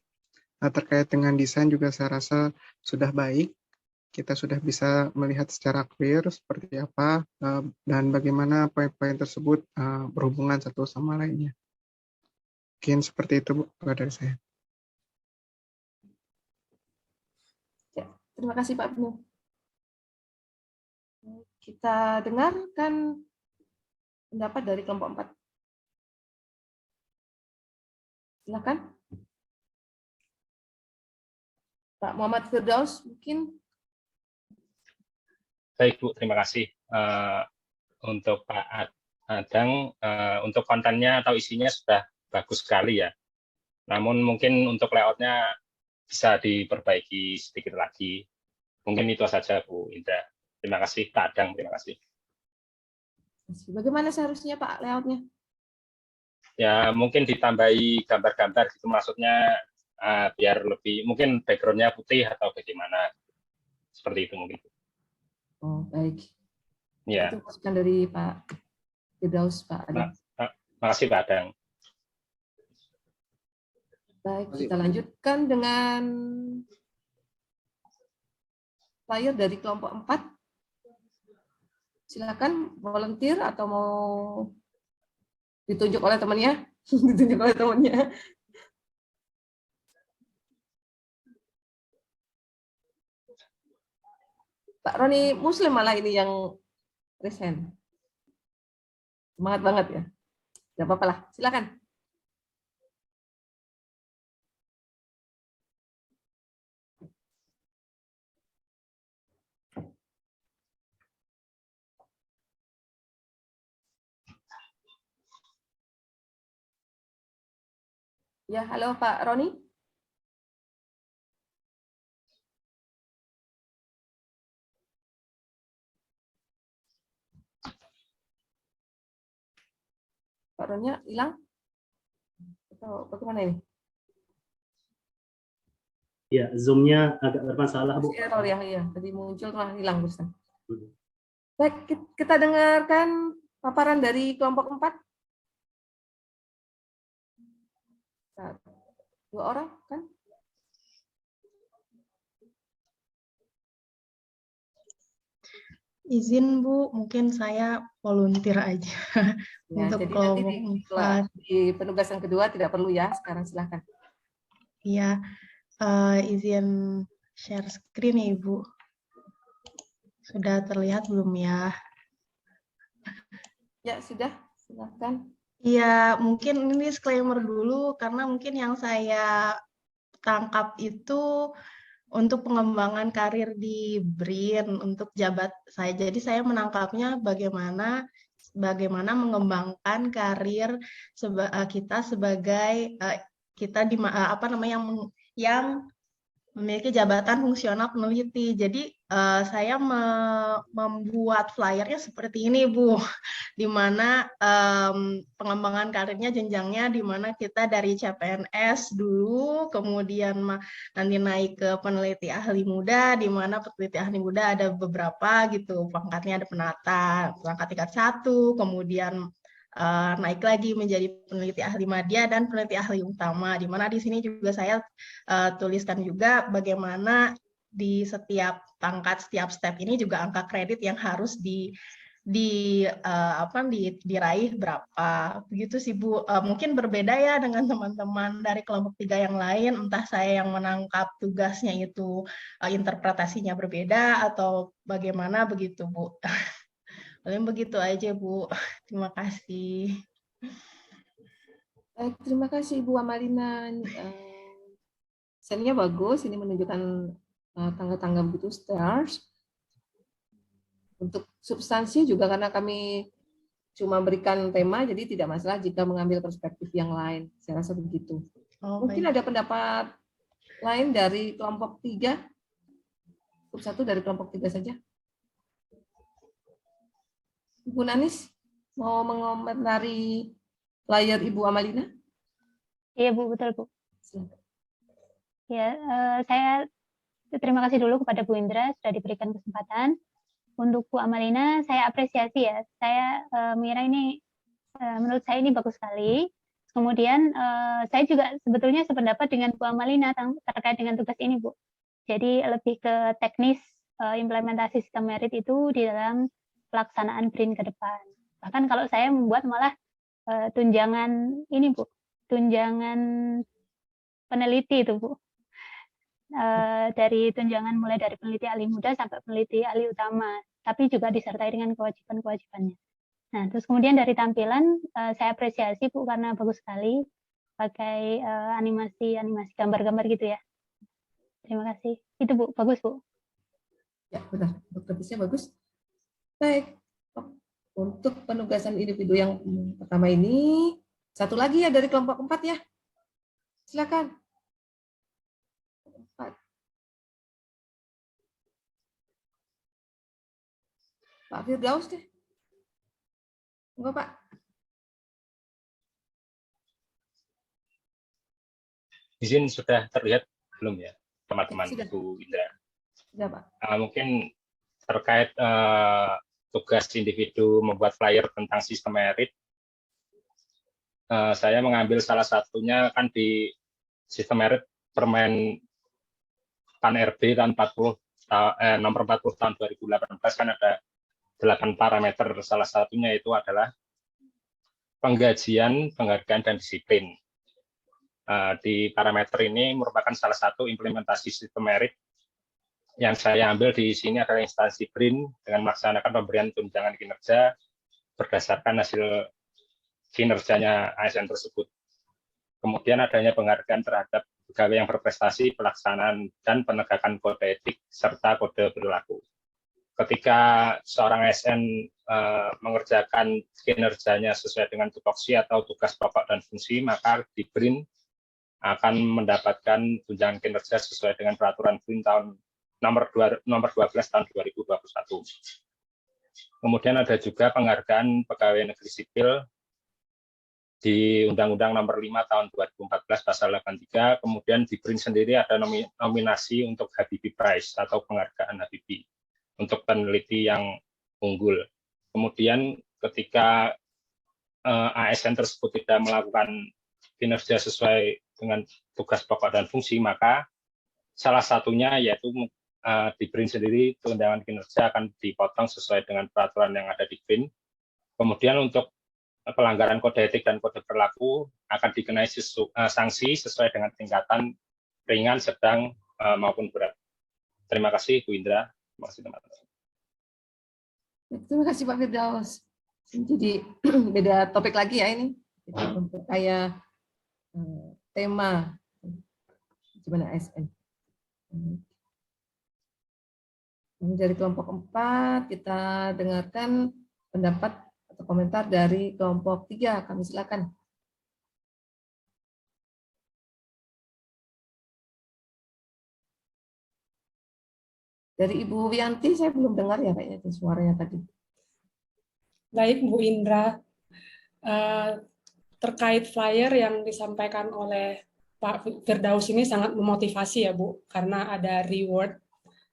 Nah, terkait dengan desain juga saya rasa sudah baik. Kita sudah bisa melihat secara clear seperti apa dan bagaimana poin-poin tersebut berhubungan satu sama lainnya. Mungkin seperti itu, Bu, dari saya. Ya, terima kasih Pak Bnu. Kita dengarkan pendapat dari kelompok 4. Silakan. Pak Muhammad Firdaus mungkin. Baik Bu, terima kasih untuk Pak Adang. Untuk kontennya atau isinya sudah bagus sekali ya. Namun mungkin untuk layoutnya bisa diperbaiki sedikit lagi. Mungkin itu saja Bu Indra. Terima kasih Pak Adang, terima kasih. Bagaimana seharusnya Pak layoutnya? Ya mungkin ditambahi gambar-gambar gitu, maksudnya biar lebih, mungkin background-nya putih atau bagaimana. Seperti itu mungkin. Oh, baik. Ya. Itu masukan dari Pak Firdaus, Pak Adang. Makasih Pak Adang. Baik, kita lanjutkan dengan flyer dari kelompok 4. Silakan volunteer atau mau ditunjuk oleh temannya? Ditunjuk oleh temannya. Pak Roni Muslim malah ini yang present. Semangat banget ya. Tidak apa-apa lah, silakan. Ya, halo Pak Roni. Pak Roni hilang? Atau bagaimana ini? Ya, Zoom-nya agak bermasalah, Bu. Error ya, iya. Tadi muncul malah hilang Busan. Baik, kita dengarkan paparan dari kelompok 4. 2 orang kan? Izin Bu, mungkin saya volunteer aja Ya, untuk jadi kelompok nanti di penugasan kedua tidak perlu ya. Sekarang silakan. Iya, izin share screen ya Ibu. Sudah terlihat belum ya? Ya, sudah. Silakan. Iya, mungkin ini disclaimer dulu karena mungkin yang saya tangkap itu untuk pengembangan karir di BRIN untuk jabat saya. Jadi saya menangkapnya bagaimana mengembangkan karir kita sebagai kita di apa namanya yang memiliki jabatan fungsional peneliti. Jadi saya membuat flyernya seperti ini, Bu, di mana pengembangan karirnya jenjangnya di mana kita dari CPNS dulu, kemudian nanti naik ke peneliti ahli muda, di mana peneliti ahli muda ada beberapa gitu, pangkatnya ada penata, pangkat tingkat 1, kemudian naik lagi menjadi peneliti ahli madya dan peneliti ahli utama, di mana di sini juga saya tuliskan juga bagaimana di setiap pangkat, setiap step ini juga angka kredit yang harus diraih berapa. Begitu sih Bu. Mungkin berbeda ya dengan teman-teman dari kelompok 3 yang lain, entah saya yang menangkap tugasnya itu interpretasinya berbeda atau bagaimana begitu Bu. Paling begitu aja Bu. Terima kasih. Terima kasih Ibu Amalina. Desainnya bagus, ini menunjukkan tangga-tangga begitu, stairs. Untuk substansi juga karena kami cuma berikan tema, jadi tidak masalah jika mengambil perspektif yang lain. Saya rasa begitu. Mungkin ada pendapat lain dari kelompok 3? Satu dari kelompok 3 saja. Ibu Nanis, mau mengomentari flyer Ibu Amalina? Iya Bu, betul Bu. Ya, saya terima kasih dulu kepada Bu Indra sudah diberikan kesempatan. Untuk Bu Amalina, saya apresiasi ya. Saya mengira ini, menurut saya ini bagus sekali. Kemudian saya juga sebetulnya sependapat dengan Bu Amalina terkait dengan tugas ini, Bu. Jadi lebih ke teknis implementasi sistem merit itu di dalam pelaksanaan BRIN ke depan. Bahkan kalau saya membuat malah tunjangan ini, Bu, tunjangan peneliti itu, Bu. Dari tunjangan mulai dari peneliti ahli muda sampai peneliti ahli utama, tapi juga disertai dengan kewajiban-kewajibannya. Nah, terus kemudian dari tampilan saya apresiasi Bu karena bagus sekali pakai animasi gambar-gambar gitu ya. Terima kasih. Itu Bu, bagus Bu. Ya, benar. Grafisnya bagus. Baik. Untuk penugasan individu yang pertama ini, satu lagi ya dari kelompok 4 ya. Silakan. 4. Pak Firdaus deh. Enggak, Pak. Izin sudah terlihat belum ya, teman-teman Bu Indra? Sudah, Pak. Mungkin terkait tugas individu membuat flyer tentang sistem merit, saya mengambil salah satunya kan di sistem merit Permen PAN-RB tahun 40 nomor 40 tahun 2018 kan ada 8 parameter, salah satunya itu adalah penggajian, penghargaan, dan disiplin. Di parameter ini merupakan salah satu implementasi sistem merit yang saya ambil di sini adalah instansi BRIN dengan melaksanakan pemberian tunjangan kinerja berdasarkan hasil kinerjanya ASN tersebut. Kemudian adanya penghargaan terhadap pegawai yang berprestasi, pelaksanaan dan penegakan kode etik serta kode perilaku. Ketika seorang ASN mengerjakan kinerjanya sesuai dengan tupoksi atau tugas pokok dan fungsi, maka di BRIN akan mendapatkan tunjangan kinerja sesuai dengan peraturan BRIN nomor 12 tahun 2021. Kemudian ada juga penghargaan pegawai negeri sipil di Undang-Undang nomor 5 tahun 2014 pasal 83. Kemudian di BRIN sendiri ada nominasi untuk Habibie Prize atau penghargaan Habibie untuk peneliti yang unggul. Kemudian ketika ASN tersebut tidak melakukan kinerja sesuai dengan tugas pokok dan fungsi, maka salah satunya yaitu di BRIN sendiri tunjangan kinerja akan dipotong sesuai dengan peraturan yang ada di BRIN. Kemudian untuk pelanggaran kode etik dan kode perilaku akan dikenai sanksi sesuai dengan tingkatan ringan, sedang maupun berat. Terima kasih Bu Indra. Terima kasih teman-teman. Terima kasih Pak Firdaus. Jadi beda topik lagi ya ini. Kayak tema gimana ASN. Dari kelompok 4 kita dengarkan pendapat atau komentar dari kelompok 3. Kami silakan. Dari Ibu Wiyanti saya belum dengar ya kayaknya itu suaranya tadi. Baik Bu Indra, terkait flyer yang disampaikan oleh Pak Firdaus ini sangat memotivasi ya Bu, karena ada reward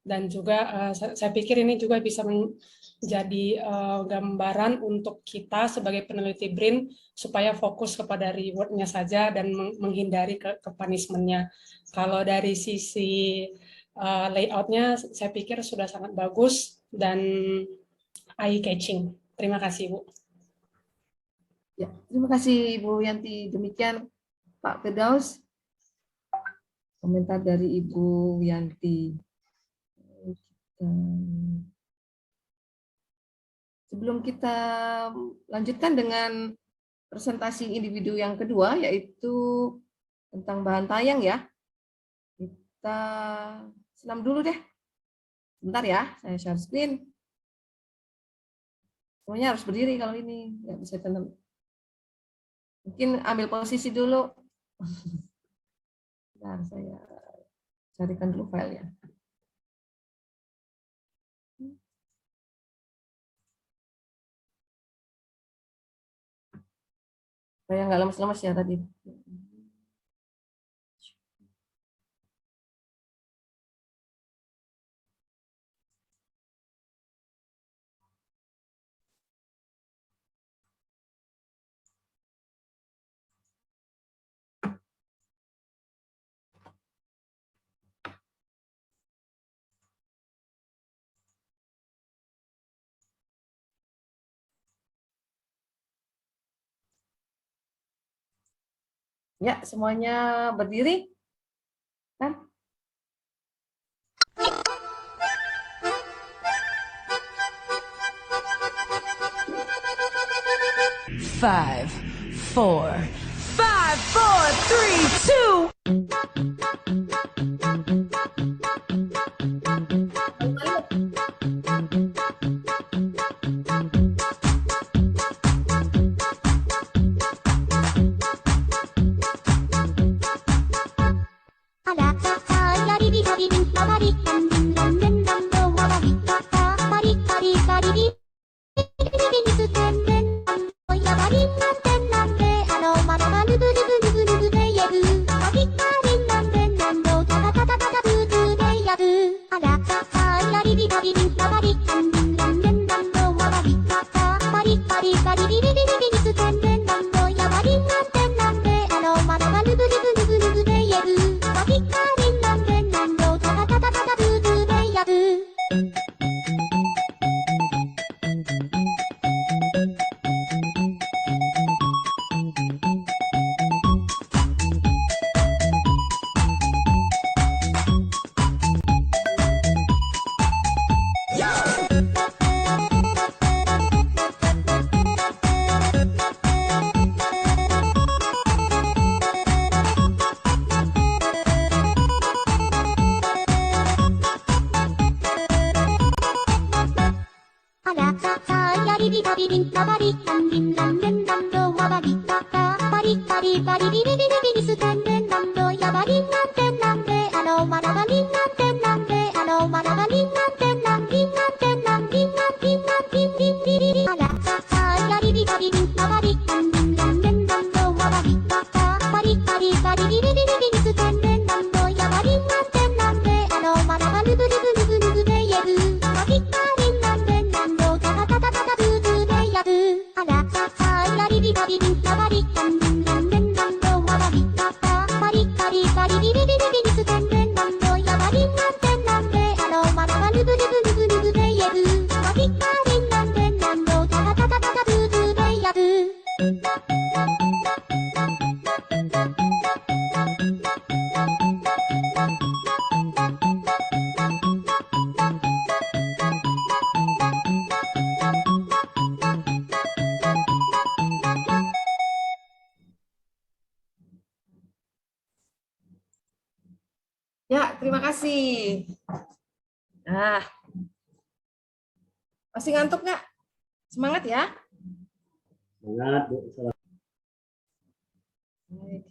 dan juga saya pikir ini juga bisa menjadi gambaran untuk kita sebagai peneliti BRIN supaya fokus kepada reward-nya saja dan menghindari ke punishment-nya. Kalau dari sisi layout-nya saya pikir sudah sangat bagus dan eye-catching. Terima kasih Bu. Ya, terima kasih Bu Yanti. Demikian Pak Firdaus. Komentar dari Ibu Yanti. Sebelum kita lanjutkan dengan presentasi individu yang kedua, yaitu tentang bahan tayang ya. Kita senam dulu deh. Bentar ya, saya share screen. Semuanya harus berdiri kalau ini, nggak bisa senam. Mungkin ambil posisi dulu. Bentar, saya carikan dulu filenya. Saya nggak lemes-lemes ya tadi. Ya, semuanya berdiri. Kan? Five, four, 4. Ya, terima kasih. Nah, masih ngantuk nggak? Semangat ya. Semangat, Bu. Baik.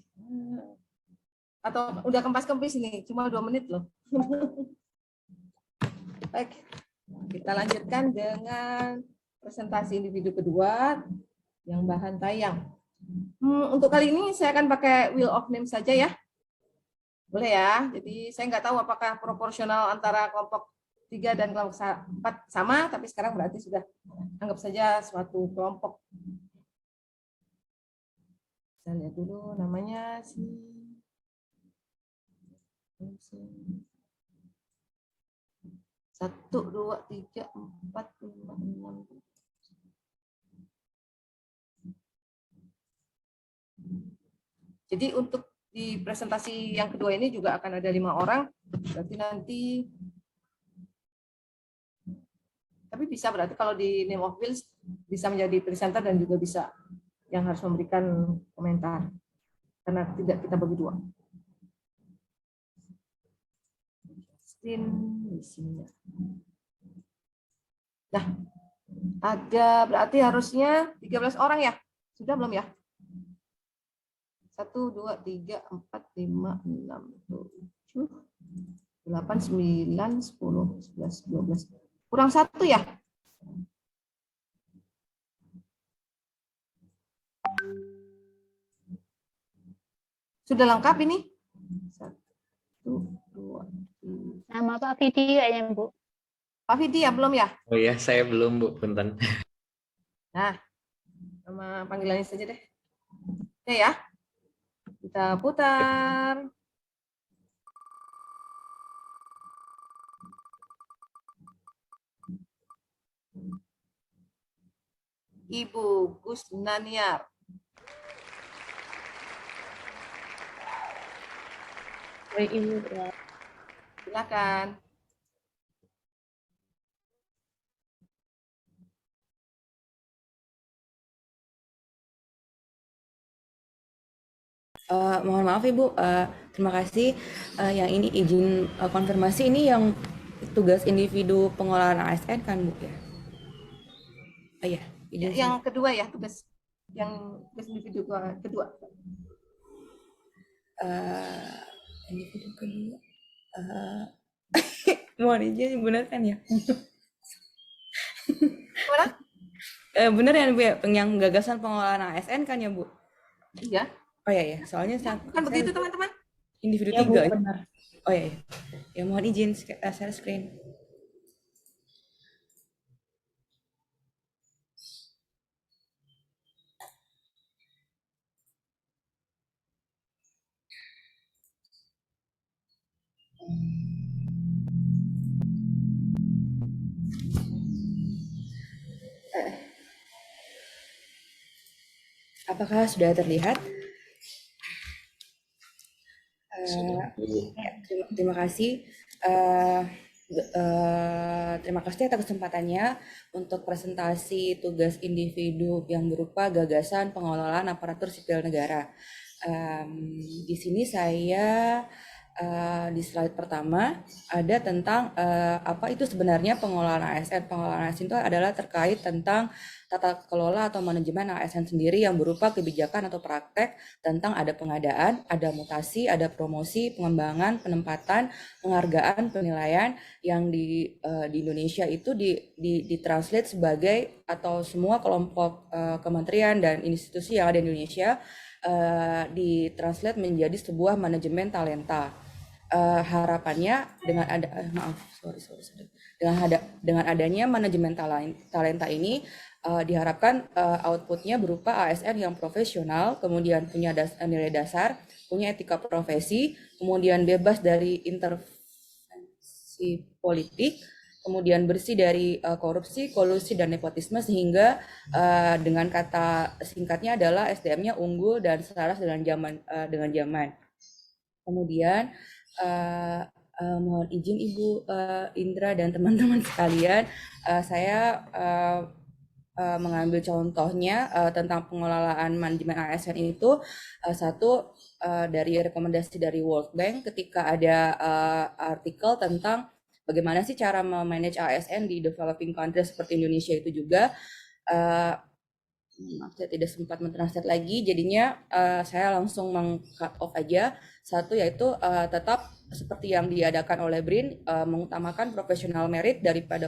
Atau udah kempas-kempis ini, cuma 2 menit loh. Baik, kita lanjutkan dengan presentasi individu kedua yang bahan tayang. Untuk kali ini saya akan pakai wheel of name saja ya. Boleh ya, jadi saya nggak tahu apakah proporsional antara kelompok 3 dan kelompok 4 sama, tapi sekarang berarti sudah anggap saja suatu kelompok. Saya lihat dulu namanya si 1, 2, 3, 4, 5, 6. Jadi untuk di presentasi yang kedua ini juga akan ada 5 orang, berarti nanti, tapi bisa berarti kalau di name of wheels bisa menjadi presenter dan juga bisa yang harus memberikan komentar, karena tidak kita bagi 2. Di sini. Nah, ada berarti harusnya 13 orang ya? Sudah belum ya? 1, 2, 3, 4, 5, 6, 7, 8, 9, 10, 11, 12. Kurang 1 ya? Sudah lengkap ini? 1, 2, 3. Nama Pak Vidi kayaknya, Bu. Pak Vidi ya, belum ya? Oh ya, saya belum, Bu. Punten. Nah, nama panggilannya saja deh. Oke ya. Kita putar. Ibu Gus Naniar. Baik Ibu. Silakan. Mohon maaf Ibu, terima kasih. Yang ini izin konfirmasi, ini yang tugas individu pengolahan ASN kan Bu ya? Oh iya, Yang kedua ya, tugas individu kedua. Individu kedua. Mohon izin, benar kan ya? Mana? Benar ya Bu ya, yang gagasan pengolahan ASN kan ya Bu? Iya. Oh iya ya, soalnya Bukan begitu teman-teman? Individu Ya, Bu, 3. benar. Oh iya, iya. Ya mohon izin share screen. Apakah sudah terlihat? Ya, terima kasih. Terima kasih atas kesempatannya untuk presentasi tugas individu yang berupa gagasan pengelolaan aparatur sipil negara. Di sini saya di slide pertama ada tentang apa itu sebenarnya pengelolaan ASN. Pengelolaan ASN itu adalah terkait tentang tata kelola atau manajemen ASN sendiri yang berupa kebijakan atau praktek tentang ada pengadaan, ada mutasi, ada promosi, pengembangan, penempatan, penghargaan, penilaian yang di Indonesia itu ditranslate sebagai atau semua kelompok kementerian dan institusi yang ada di Indonesia ditranslate menjadi sebuah manajemen talenta. Harapannya dengan dengan adanya manajemen talenta ini diharapkan outputnya berupa ASN yang profesional, kemudian punya nilai dasar, punya etika profesi, kemudian bebas dari intervensi politik, kemudian bersih dari korupsi, kolusi, dan nepotisme, sehingga dengan kata singkatnya adalah SDM-nya unggul dan selaras dengan zaman. Kemudian mohon izin Ibu Indra dan teman-teman sekalian, saya mengambil contohnya tentang pengelolaan manajemen ASN itu satu dari rekomendasi dari World Bank ketika ada artikel tentang bagaimana sih cara memanage ASN di developing countries seperti Indonesia itu juga. Maaf, saya tidak sempat mentranslate lagi, jadinya saya langsung meng-cut off aja. Satu yaitu tetap seperti yang diadakan oleh BRIN, mengutamakan professional merit daripada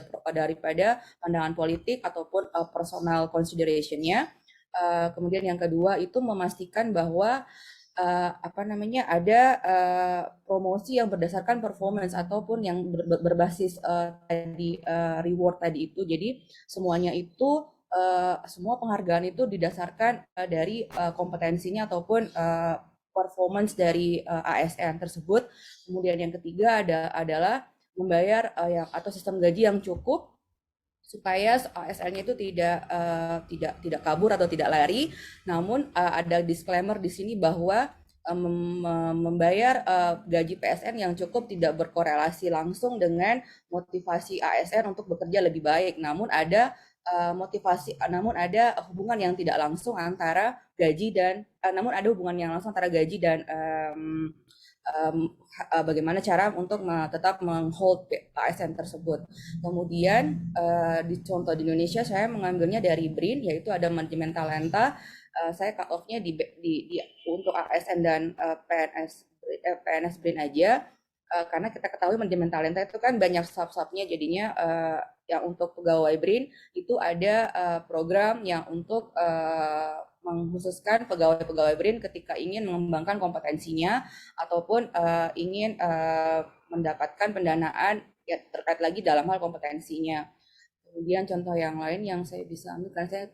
pandangan politik ataupun personal consideration-nya. Kemudian yang kedua itu memastikan bahwa ada promosi yang berdasarkan performance ataupun yang berbasis reward tadi itu. Jadi semuanya itu semua penghargaan itu didasarkan dari kompetensinya ataupun performance dari ASN tersebut. Kemudian yang ketiga adalah membayar atau sistem gaji yang cukup supaya ASN-nya itu tidak kabur atau tidak lari. Namun ada disclaimer di sini bahwa membayar gaji PSN yang cukup tidak berkorelasi langsung dengan motivasi ASN untuk bekerja lebih baik. Namun ada hubungan yang tidak langsung antara gaji dan bagaimana cara untuk tetap menghold ASN tersebut. Kemudian di contoh di Indonesia saya mengambilnya dari BRIN, yaitu ada manajemen talenta. Saya cut off-nya untuk ASN dan PNS BRIN aja. Karena kita ketahui manajemen talenta itu kan banyak sub-subnya, jadinya yang untuk pegawai BRIN itu ada program yang untuk mengkhususkan pegawai-pegawai BRIN ketika ingin mengembangkan kompetensinya ataupun ingin mendapatkan pendanaan ya terkait lagi dalam hal kompetensinya. Kemudian contoh yang lain yang saya bisa ambil, karena saya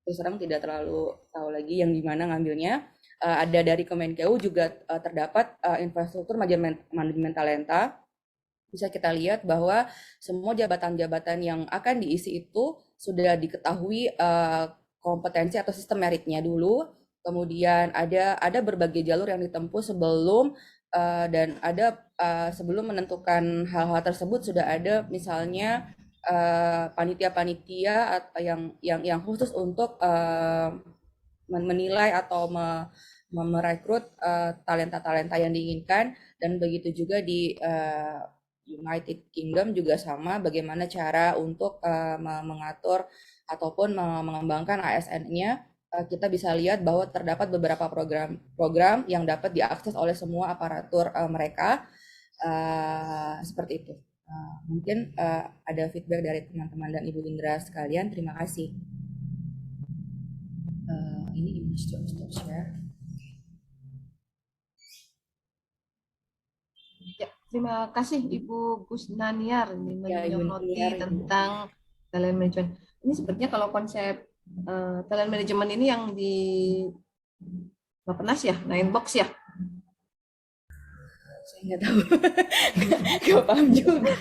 terus terang tidak terlalu tahu lagi yang gimana ngambilnya. Ada dari Kemenkeu juga terdapat infrastruktur manajemen talenta. Bisa kita lihat bahwa semua jabatan-jabatan yang akan diisi itu sudah diketahui kompetensi atau sistem meritnya dulu. Kemudian ada berbagai jalur yang ditempuh sebelum dan ada sebelum menentukan hal-hal tersebut sudah ada misalnya panitia-panitia yang khusus untuk menilai atau merekrut talenta-talenta yang diinginkan, dan begitu juga di United Kingdom juga sama, bagaimana cara untuk mengatur ataupun mengembangkan ASN-nya. Kita bisa lihat bahwa terdapat beberapa program yang dapat diakses oleh semua aparatur mereka, seperti itu. Mungkin ada feedback dari teman-teman dan Ibu Indra sekalian. Terima kasih. Ini image stop share. Ya, terima kasih Ibu Kusnaniar ini menyoroti tentang talent management. Ini sepertinya kalau konsep talent management ini yang di Bappenas ya, Ninebox ya. Saya nggak tahu, nggak paham juga.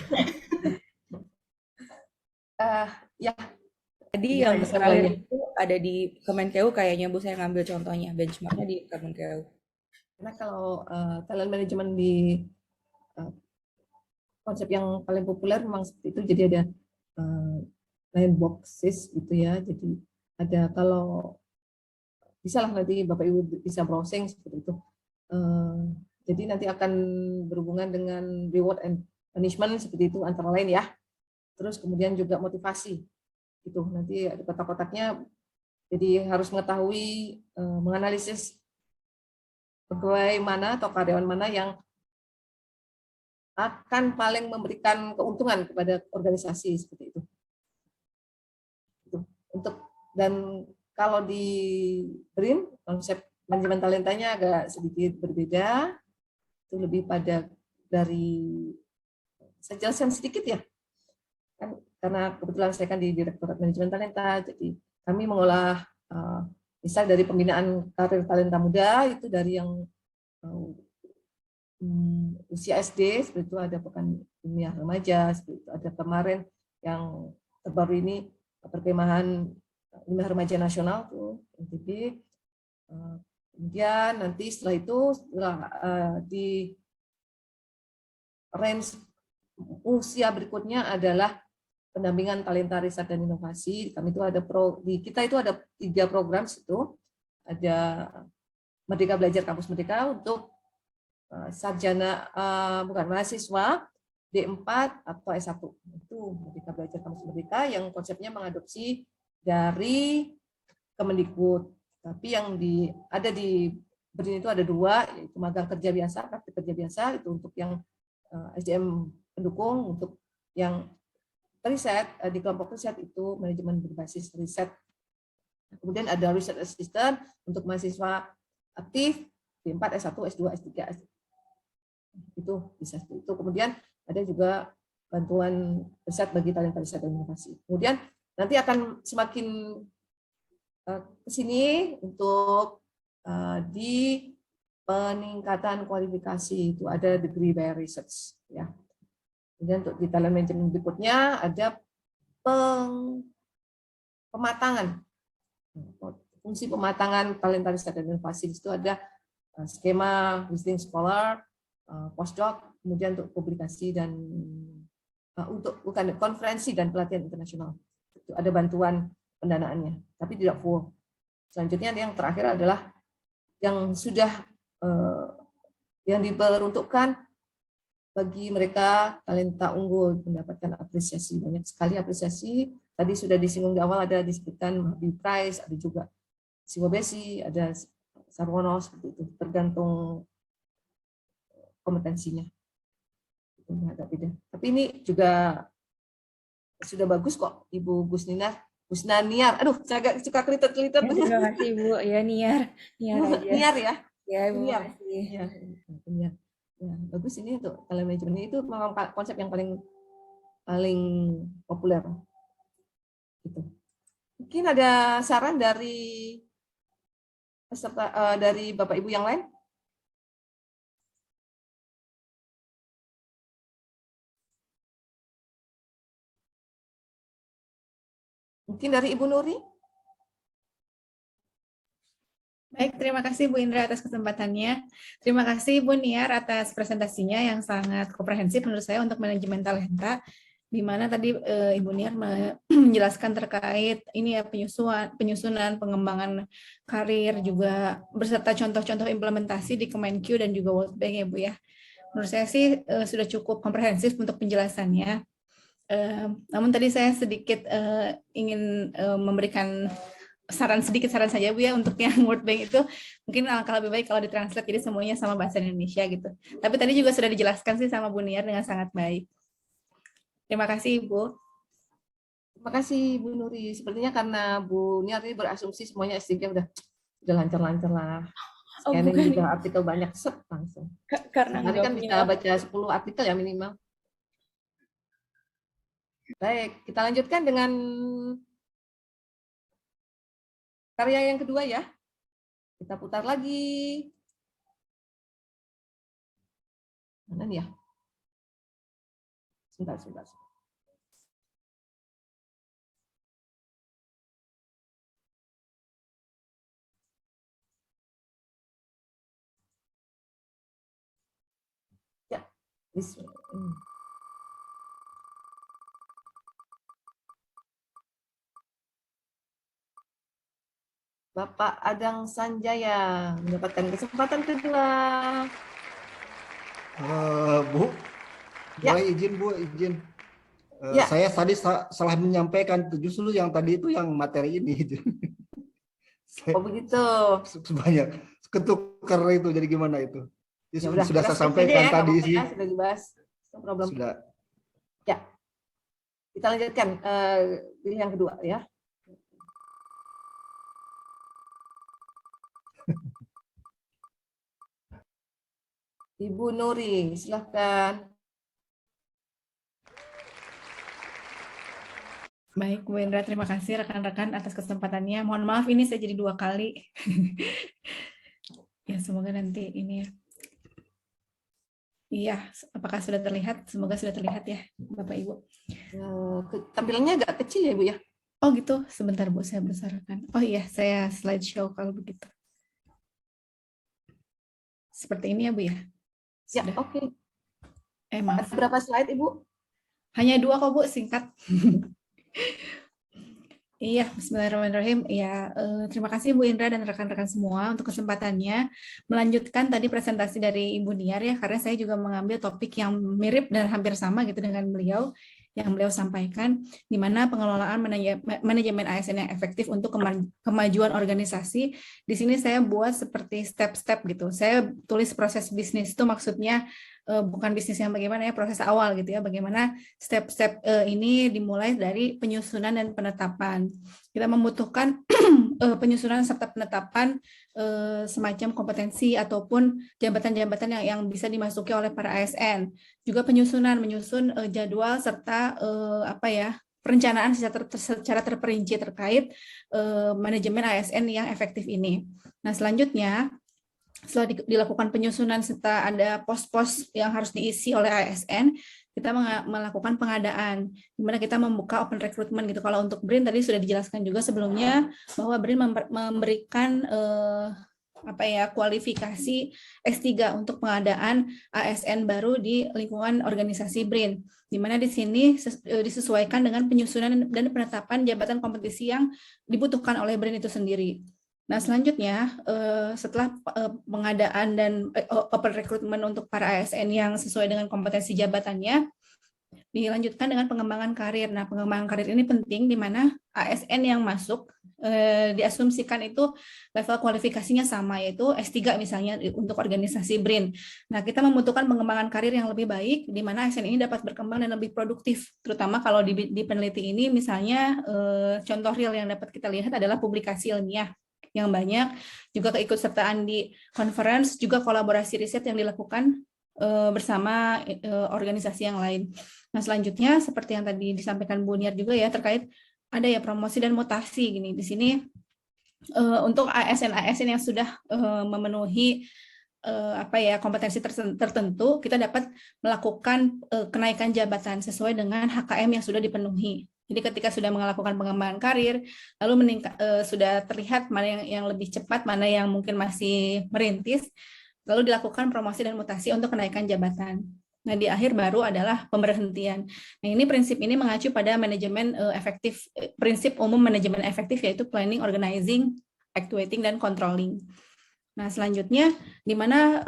Ya. Tadi yang terakhir itu ada di Kemenkeu kayaknya Bu, saya ngambil contohnya, benchmarknya di Kemenkeu. Karena kalau talent management di konsep yang paling populer memang seperti itu, jadi ada 9 boxes gitu ya. Jadi ada, kalau bisa lah nanti Bapak Ibu bisa browsing seperti itu. Jadi nanti akan berhubungan dengan reward and punishment seperti itu antara lain ya. Terus kemudian juga motivasi. Gitu. Nanti ada kotak-kotaknya. Jadi harus mengetahui menganalisis pegawai mana atau karyawan mana yang akan paling memberikan keuntungan kepada organisasi seperti itu. Untuk, dan kalau di BRIN konsep manajemen talentanya agak sedikit berbeda. Itu lebih pada dari, saya jelaskan sedikit ya. Kan, karena kebetulan saya kan di Direktorat Manajemen Talenta, jadi kami mengolah misal dari pembinaan karir talenta muda itu dari yang usia SD, seperti itu ada pekan ilmiah remaja, seperti itu ada kemarin yang terbaru ini perkemahan ilmiah remaja nasional tuh NTB. Kemudian nanti setelah itu di range usia berikutnya adalah pendampingan talenta riset dan inovasi. Kami itu ada di kita itu ada 3 program situ. Ada Merdeka Belajar Kampus Merdeka untuk sarjana bukan mahasiswa D4 atau S1. Itu Merdeka Belajar Kampus Merdeka yang konsepnya mengadopsi dari Kemendikbud. Tapi yang ada di BRIN itu ada 2, yaitu magang kerja biasa, praktik kerja biasa itu untuk yang SDM pendukung, untuk yang riset di kelompok riset itu manajemen berbasis riset. Kemudian ada research assistant untuk mahasiswa aktif D4, S1, S2, S3. Itu bisa seperti itu. Kemudian ada juga bantuan riset bagi talenta riset dan inovasi. Kemudian nanti akan semakin ke sini untuk di peningkatan kualifikasi itu ada degree by research ya. Kemudian untuk di talent management berikutnya ada pematangan, fungsi pematangan talenta riset dan inovasi. Di situ ada skema visiting scholar, postdoc, kemudian untuk publikasi dan untuk konferensi dan pelatihan internasional. Itu ada bantuan pendanaannya, tapi tidak full. Selanjutnya yang terakhir adalah yang sudah yang diperuntukkan bagi mereka talenta unggul mendapatkan apresiasi, banyak sekali apresiasi. Tadi sudah disinggung di awal, ada disebutkan Habibie Prize, ada juga Siwabesi, ada Sarwono, seperti itu, tergantung kompetensinya. Itu agak beda. Tapi ini juga sudah bagus kok, Ibu Kusnaniar. Aduh, saya agak suka kelitet-kelitet. Ya, terima kasih Bu. Ya, Niar aja. Niar ya. Ya, Ibu. Niar. Ya, Niar. Ya, bagus ini untuk talent management itu memang konsep yang paling populer. Gitu. Mungkin ada saran dari peserta dari Bapak Ibu yang lain? Mungkin dari Ibu Nuri? Baik, terima kasih Bu Indra atas kesempatannya. Terima kasih Bu Niar atas presentasinya yang sangat komprehensif menurut saya untuk manajemen talenta, di mana tadi Ibu Niar menjelaskan terkait ini ya penyusunan, pengembangan karir juga beserta contoh-contoh implementasi di Kemenq dan juga World Bank ya Bu ya. Menurut saya sih sudah cukup komprehensif untuk penjelasannya. Namun tadi saya sedikit ingin memberikan saran saja Bu ya untuk yang World Bank itu mungkin alangkah lebih baik kalau ditranslate jadi semuanya sama bahasa Indonesia gitu. Tapi tadi juga sudah dijelaskan sih sama Bu Niar dengan sangat baik. Terima kasih Ibu. Terima kasih Bu Nuri. Sepertinya karena Bu Niar ini berasumsi semuanya S3 udah lancar-lancar lah. Scanning juga artikel banyak set langsung. Karena nanti kan bisa baca 10 artikel ya minimal. Baik, kita lanjutkan dengan karya yang kedua ya. Kita putar lagi. Mana nih ya? Sebentar. Ya, bismillah. Bapak Adang Sanjaya mendapatkan kesempatan kedua. Bu, Ya. boleh izin Bu, izin. Ya. Saya tadi salah menyampaikan, justru yang tadi itu yang materi ini. Oh begitu. Sebanyak ketukar itu, jadi gimana itu? Ya, sudah saya sampaikan ya, tadi sih. Ya, sudah dibahas. No problem. Sudah. Ya. Kita lanjutkan pilih yang kedua ya. Ibu Nuri, silahkan. Baik, Bu Indra, terima kasih rekan-rekan atas kesempatannya. Mohon maaf ini saya jadi 2 kali. Ya, semoga nanti ini ya. Iya, apakah sudah terlihat? Semoga sudah terlihat ya, Bapak Ibu. Tampilannya agak kecil ya, Bu ya? Oh gitu, sebentar Bu, saya besarkan. Oh iya, saya slideshow kalau begitu. Seperti ini ya, Bu ya? Ya, oke. Maaf. Ada berapa slide, Ibu? Hanya 2 kok, Bu, singkat. Iya, bismillahirrahmanirrahim. Ya, terima kasih Bu Indra dan rekan-rekan semua untuk kesempatannya melanjutkan tadi presentasi dari Ibu Niar ya, karena saya juga mengambil topik yang mirip dan hampir sama gitu dengan beliau yang beliau sampaikan, di mana pengelolaan manajemen ASN yang efektif untuk kemajuan organisasi. Di sini saya buat seperti step-step gitu. Saya tulis proses bisnis itu maksudnya bukan bisnis yang bagaimana ya, proses awal gitu ya, bagaimana step-step ini dimulai dari penyusunan dan penetapan. Kita membutuhkan penyusunan serta penetapan semacam kompetensi ataupun jabatan-jabatan yang bisa dimasuki oleh para ASN. Juga menyusun jadwal serta perencanaan secara terperinci terkait manajemen ASN yang efektif ini. Nah, selanjutnya setelah dilakukan penyusunan serta ada pos-pos yang harus diisi oleh ASN, kita melakukan pengadaan, di mana kita membuka open recruitment gitu. Kalau untuk BRIN tadi sudah dijelaskan juga sebelumnya bahwa BRIN memberikan kualifikasi S3 untuk pengadaan ASN baru di lingkungan organisasi BRIN, di mana di sini disesuaikan dengan penyusunan dan penetapan jabatan kompetisi yang dibutuhkan oleh BRIN itu sendiri. Nah, selanjutnya setelah pengadaan dan open recruitment untuk para ASN yang sesuai dengan kompetensi jabatannya, dilanjutkan dengan pengembangan karir. Nah, pengembangan karir ini penting di mana ASN yang masuk diasumsikan itu level kualifikasinya sama, yaitu S3 misalnya untuk organisasi BRIN. Nah, kita membutuhkan pengembangan karir yang lebih baik, di mana ASN ini dapat berkembang dan lebih produktif, terutama kalau di peneliti ini misalnya contoh real yang dapat kita lihat adalah publikasi ilmiah yang banyak, juga keikutsertaan di conference, juga kolaborasi riset yang dilakukan bersama organisasi yang lain. Nah, selanjutnya seperti yang tadi disampaikan Bu Niar juga ya, terkait ada ya promosi dan mutasi gini. Di sini untuk ASN yang sudah memenuhi kompetensi tertentu, kita dapat melakukan kenaikan jabatan sesuai dengan HKM yang sudah dipenuhi. Jadi ketika sudah melakukan pengembangan karir, lalu sudah terlihat mana yang lebih cepat, mana yang mungkin masih merintis, lalu dilakukan promosi dan mutasi untuk kenaikan jabatan. Nah, di akhir baru adalah pemberhentian. Nah, ini prinsip ini mengacu pada manajemen efektif, prinsip umum manajemen efektif, yaitu planning, organizing, actuating, dan controlling. Nah, selanjutnya, di mana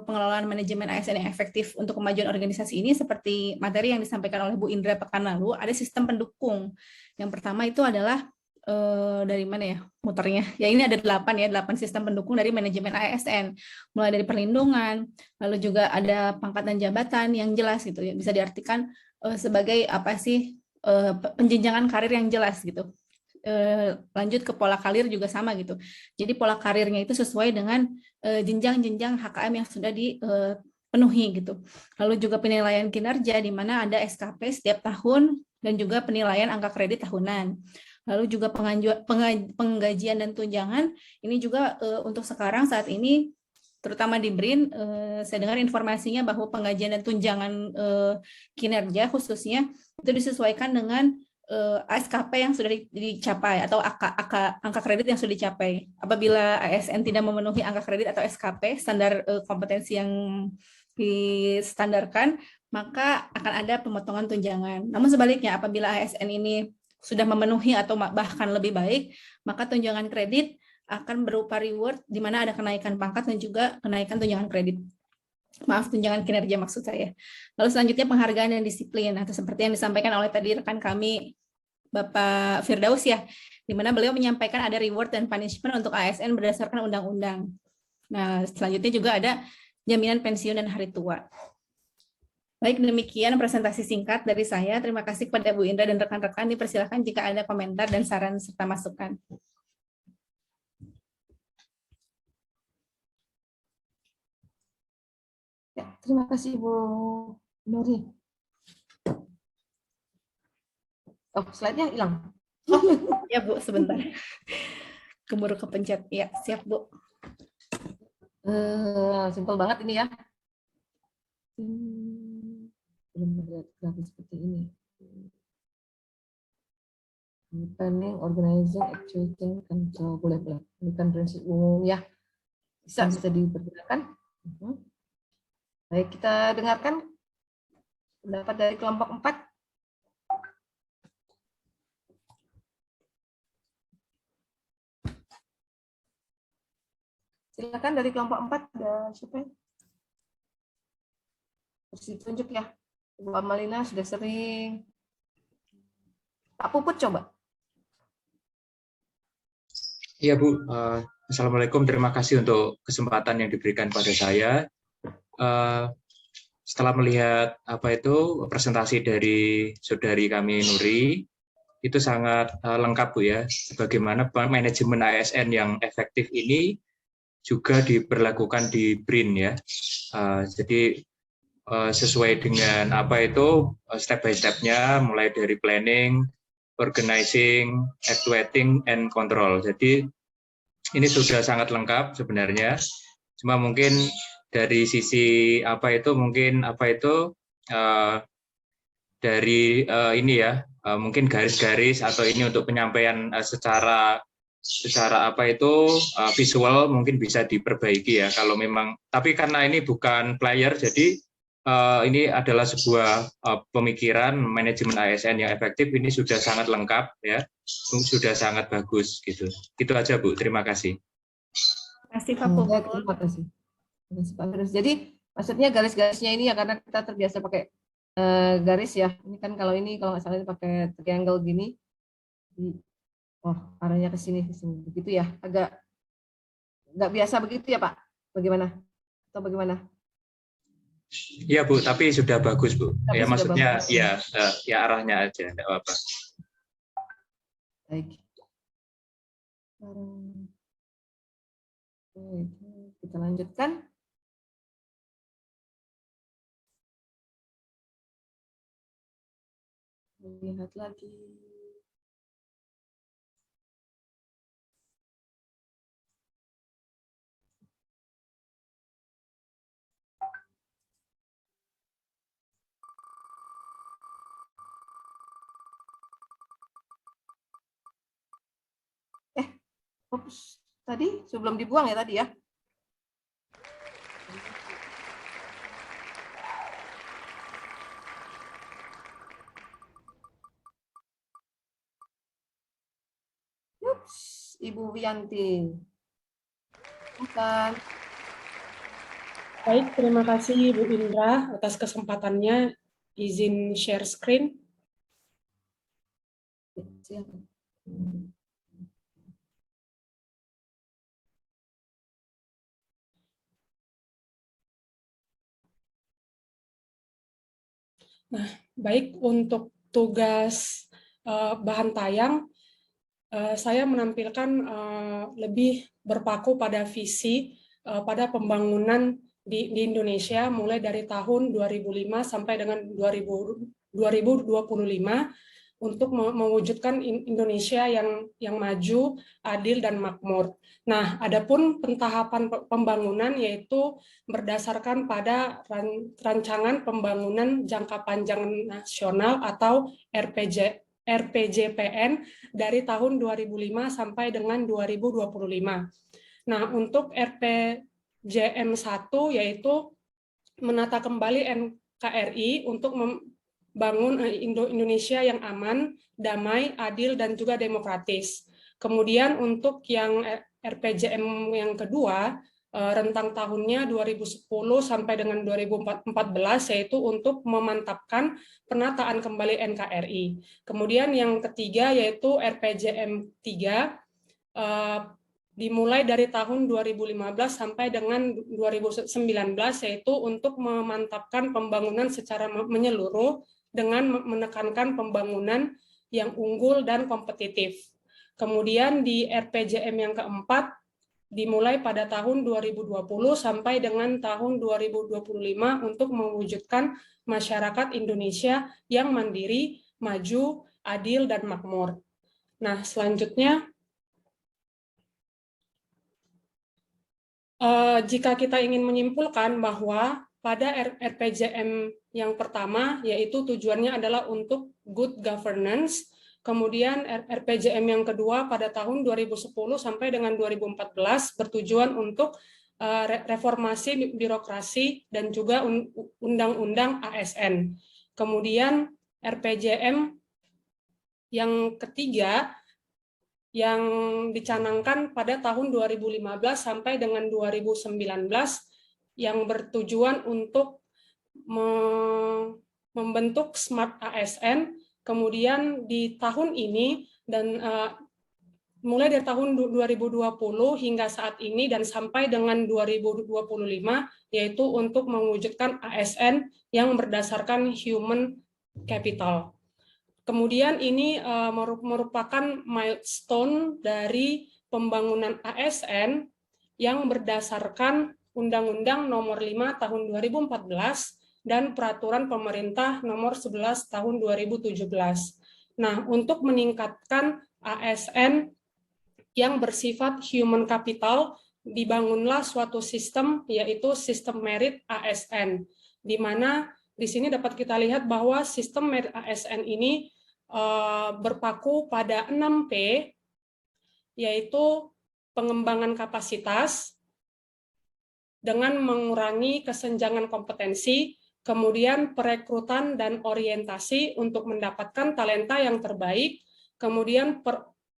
pengelolaan manajemen ASN yang efektif untuk kemajuan organisasi ini, seperti materi yang disampaikan oleh Bu Indra pekan lalu, ada sistem pendukung. Yang pertama itu adalah dari mana ya muternya? Ya, ini ada 8 sistem pendukung dari manajemen ASN, mulai dari perlindungan, lalu juga ada pangkat dan jabatan yang jelas gitu ya, bisa diartikan sebagai apa sih, penjenjangan karir yang jelas gitu. Lanjut ke pola karir juga sama gitu. Jadi pola karirnya itu sesuai dengan jenjang-jenjang HKM yang sudah dipenuhi gitu. Lalu juga penilaian kinerja di mana ada SKP setiap tahun dan juga penilaian angka kredit tahunan. Lalu juga penggajian dan tunjangan ini juga untuk sekarang saat ini terutama di BRIN, saya dengar informasinya bahwa penggajian dan tunjangan kinerja khususnya itu disesuaikan dengan SKP yang sudah dicapai atau angka kredit yang sudah dicapai. Apabila ASN tidak memenuhi angka kredit atau SKP, standar kompetensi yang distandarkan, maka akan ada pemotongan tunjangan. Namun sebaliknya, apabila ASN ini sudah memenuhi atau bahkan lebih baik, maka tunjangan kredit akan berupa reward di mana ada kenaikan pangkat dan juga kenaikan tunjangan kredit. Maaf, tunjangan kinerja maksud saya. Lalu selanjutnya penghargaan dan disiplin, atau seperti yang disampaikan oleh tadi rekan kami Bapak Firdaus ya, di mana beliau menyampaikan ada reward dan punishment untuk ASN berdasarkan undang-undang. Nah, selanjutnya juga ada jaminan pensiun dan hari tua. Baik, demikian presentasi singkat dari saya. Terima kasih kepada Bu Indra dan rekan-rekan. Dipersilakan jika ada komentar dan saran serta masukan. Ya, terima kasih Bu Nuri. Oh, slide-nya hilang. Ya Bu, sebentar. Keburu kepencet. Ya, siap Bu. Simpel banget ini ya. Belum melihat grafis seperti ini. Planning, organizing, actuating, control. Boleh. Ini kan prinsip umum ya. Bisa dipergunakan. Baik, kita dengarkan pendapat dari kelompok 4. Silakan dari kelompok 4, ada siapa? Harus ditunjuk ya. Bu Amalina sudah sering. Pak Puput coba. Iya Bu, Assalamualaikum. Terima kasih untuk kesempatan yang diberikan pada saya. Setelah melihat presentasi dari saudari kami Nuri, itu sangat lengkap Bu ya. Bagaimana manajemen ASN yang efektif ini juga diberlakukan di BRIN ya. Jadi sesuai dengan step by step-nya, mulai dari planning, organizing, actuating, and control. Jadi ini sudah sangat lengkap sebenarnya. Cuma mungkin dari sisi mungkin garis-garis atau ini untuk penyampaian secara visual mungkin bisa diperbaiki ya kalau memang, tapi karena ini bukan player jadi ini adalah sebuah pemikiran manajemen ASN yang efektif, ini sudah sangat lengkap ya, sudah sangat bagus gitu. Itu aja Bu, terima kasih. Terima kasih Pak Puput. Terima kasih. Pak Firdaus. Jadi maksudnya garis-garisnya ini ya karena kita terbiasa pakai garis ya. Ini kan kalau nggak salah ini pakai triangle gini. Oh, arahnya ke sini begitu ya. Agak nggak biasa begitu ya Pak. Bagaimana? Atau bagaimana? Iya Bu, tapi sudah bagus Bu. Tapi ya maksudnya bagus. ya arahnya aja, enggak apa-apa. Baik. Kita lanjutkan. Lihat lagi. Ups, tadi sebelum dibuang ya tadi ya. Ups, Ibu Wiyanti. Bukan. Baik, terima kasih Bu Indra atas kesempatannya. Izin share screen. Nah, baik, untuk tugas bahan tayang, saya menampilkan lebih berpaku pada visi pada pembangunan di Indonesia mulai dari tahun 2005 sampai dengan 2025 untuk mewujudkan Indonesia yang maju, adil, dan makmur. Nah, adapun pentahapan pembangunan yaitu berdasarkan pada rancangan pembangunan jangka panjang nasional atau RPJPN dari tahun 2005 sampai dengan 2025. Nah, untuk RPJM 1 yaitu menata kembali NKRI untuk membangun Indonesia yang aman, damai, adil, dan juga demokratis. Kemudian untuk yang RPJM yang kedua, rentang tahunnya 2010 sampai dengan 2014, yaitu untuk memantapkan penataan kembali NKRI. Kemudian yang ketiga yaitu RPJM 3, dimulai dari tahun 2015 sampai dengan 2019, yaitu untuk memantapkan pembangunan secara menyeluruh dengan menekankan pembangunan yang unggul dan kompetitif. Kemudian di RPJM yang keempat, dimulai pada tahun 2020 sampai dengan tahun 2025 untuk mewujudkan masyarakat Indonesia yang mandiri, maju, adil, dan makmur. Nah, selanjutnya, jika kita ingin menyimpulkan bahwa pada RPJM yang pertama, yaitu tujuannya adalah untuk good governance, kemudian RPJM yang kedua pada tahun 2010 sampai dengan 2014 bertujuan untuk reformasi birokrasi dan juga undang-undang ASN. Kemudian RPJM yang ketiga yang dicanangkan pada tahun 2015 sampai dengan 2019 yang bertujuan untuk membentuk Smart ASN. Kemudian di tahun ini dan mulai dari tahun 2020 hingga saat ini dan sampai dengan 2025 yaitu untuk mewujudkan ASN yang berdasarkan human capital. Kemudian ini merupakan milestone dari pembangunan ASN yang berdasarkan Undang-Undang Nomor 5 Tahun 2014 dan Peraturan Pemerintah Nomor 11 Tahun 2017. Nah, untuk meningkatkan ASN yang bersifat human capital, dibangunlah suatu sistem, yaitu sistem merit ASN, di mana di sini dapat kita lihat bahwa sistem merit ASN ini berpaku pada 6P, yaitu pengembangan kapasitas dengan mengurangi kesenjangan kompetensi, kemudian perekrutan dan orientasi untuk mendapatkan talenta yang terbaik, kemudian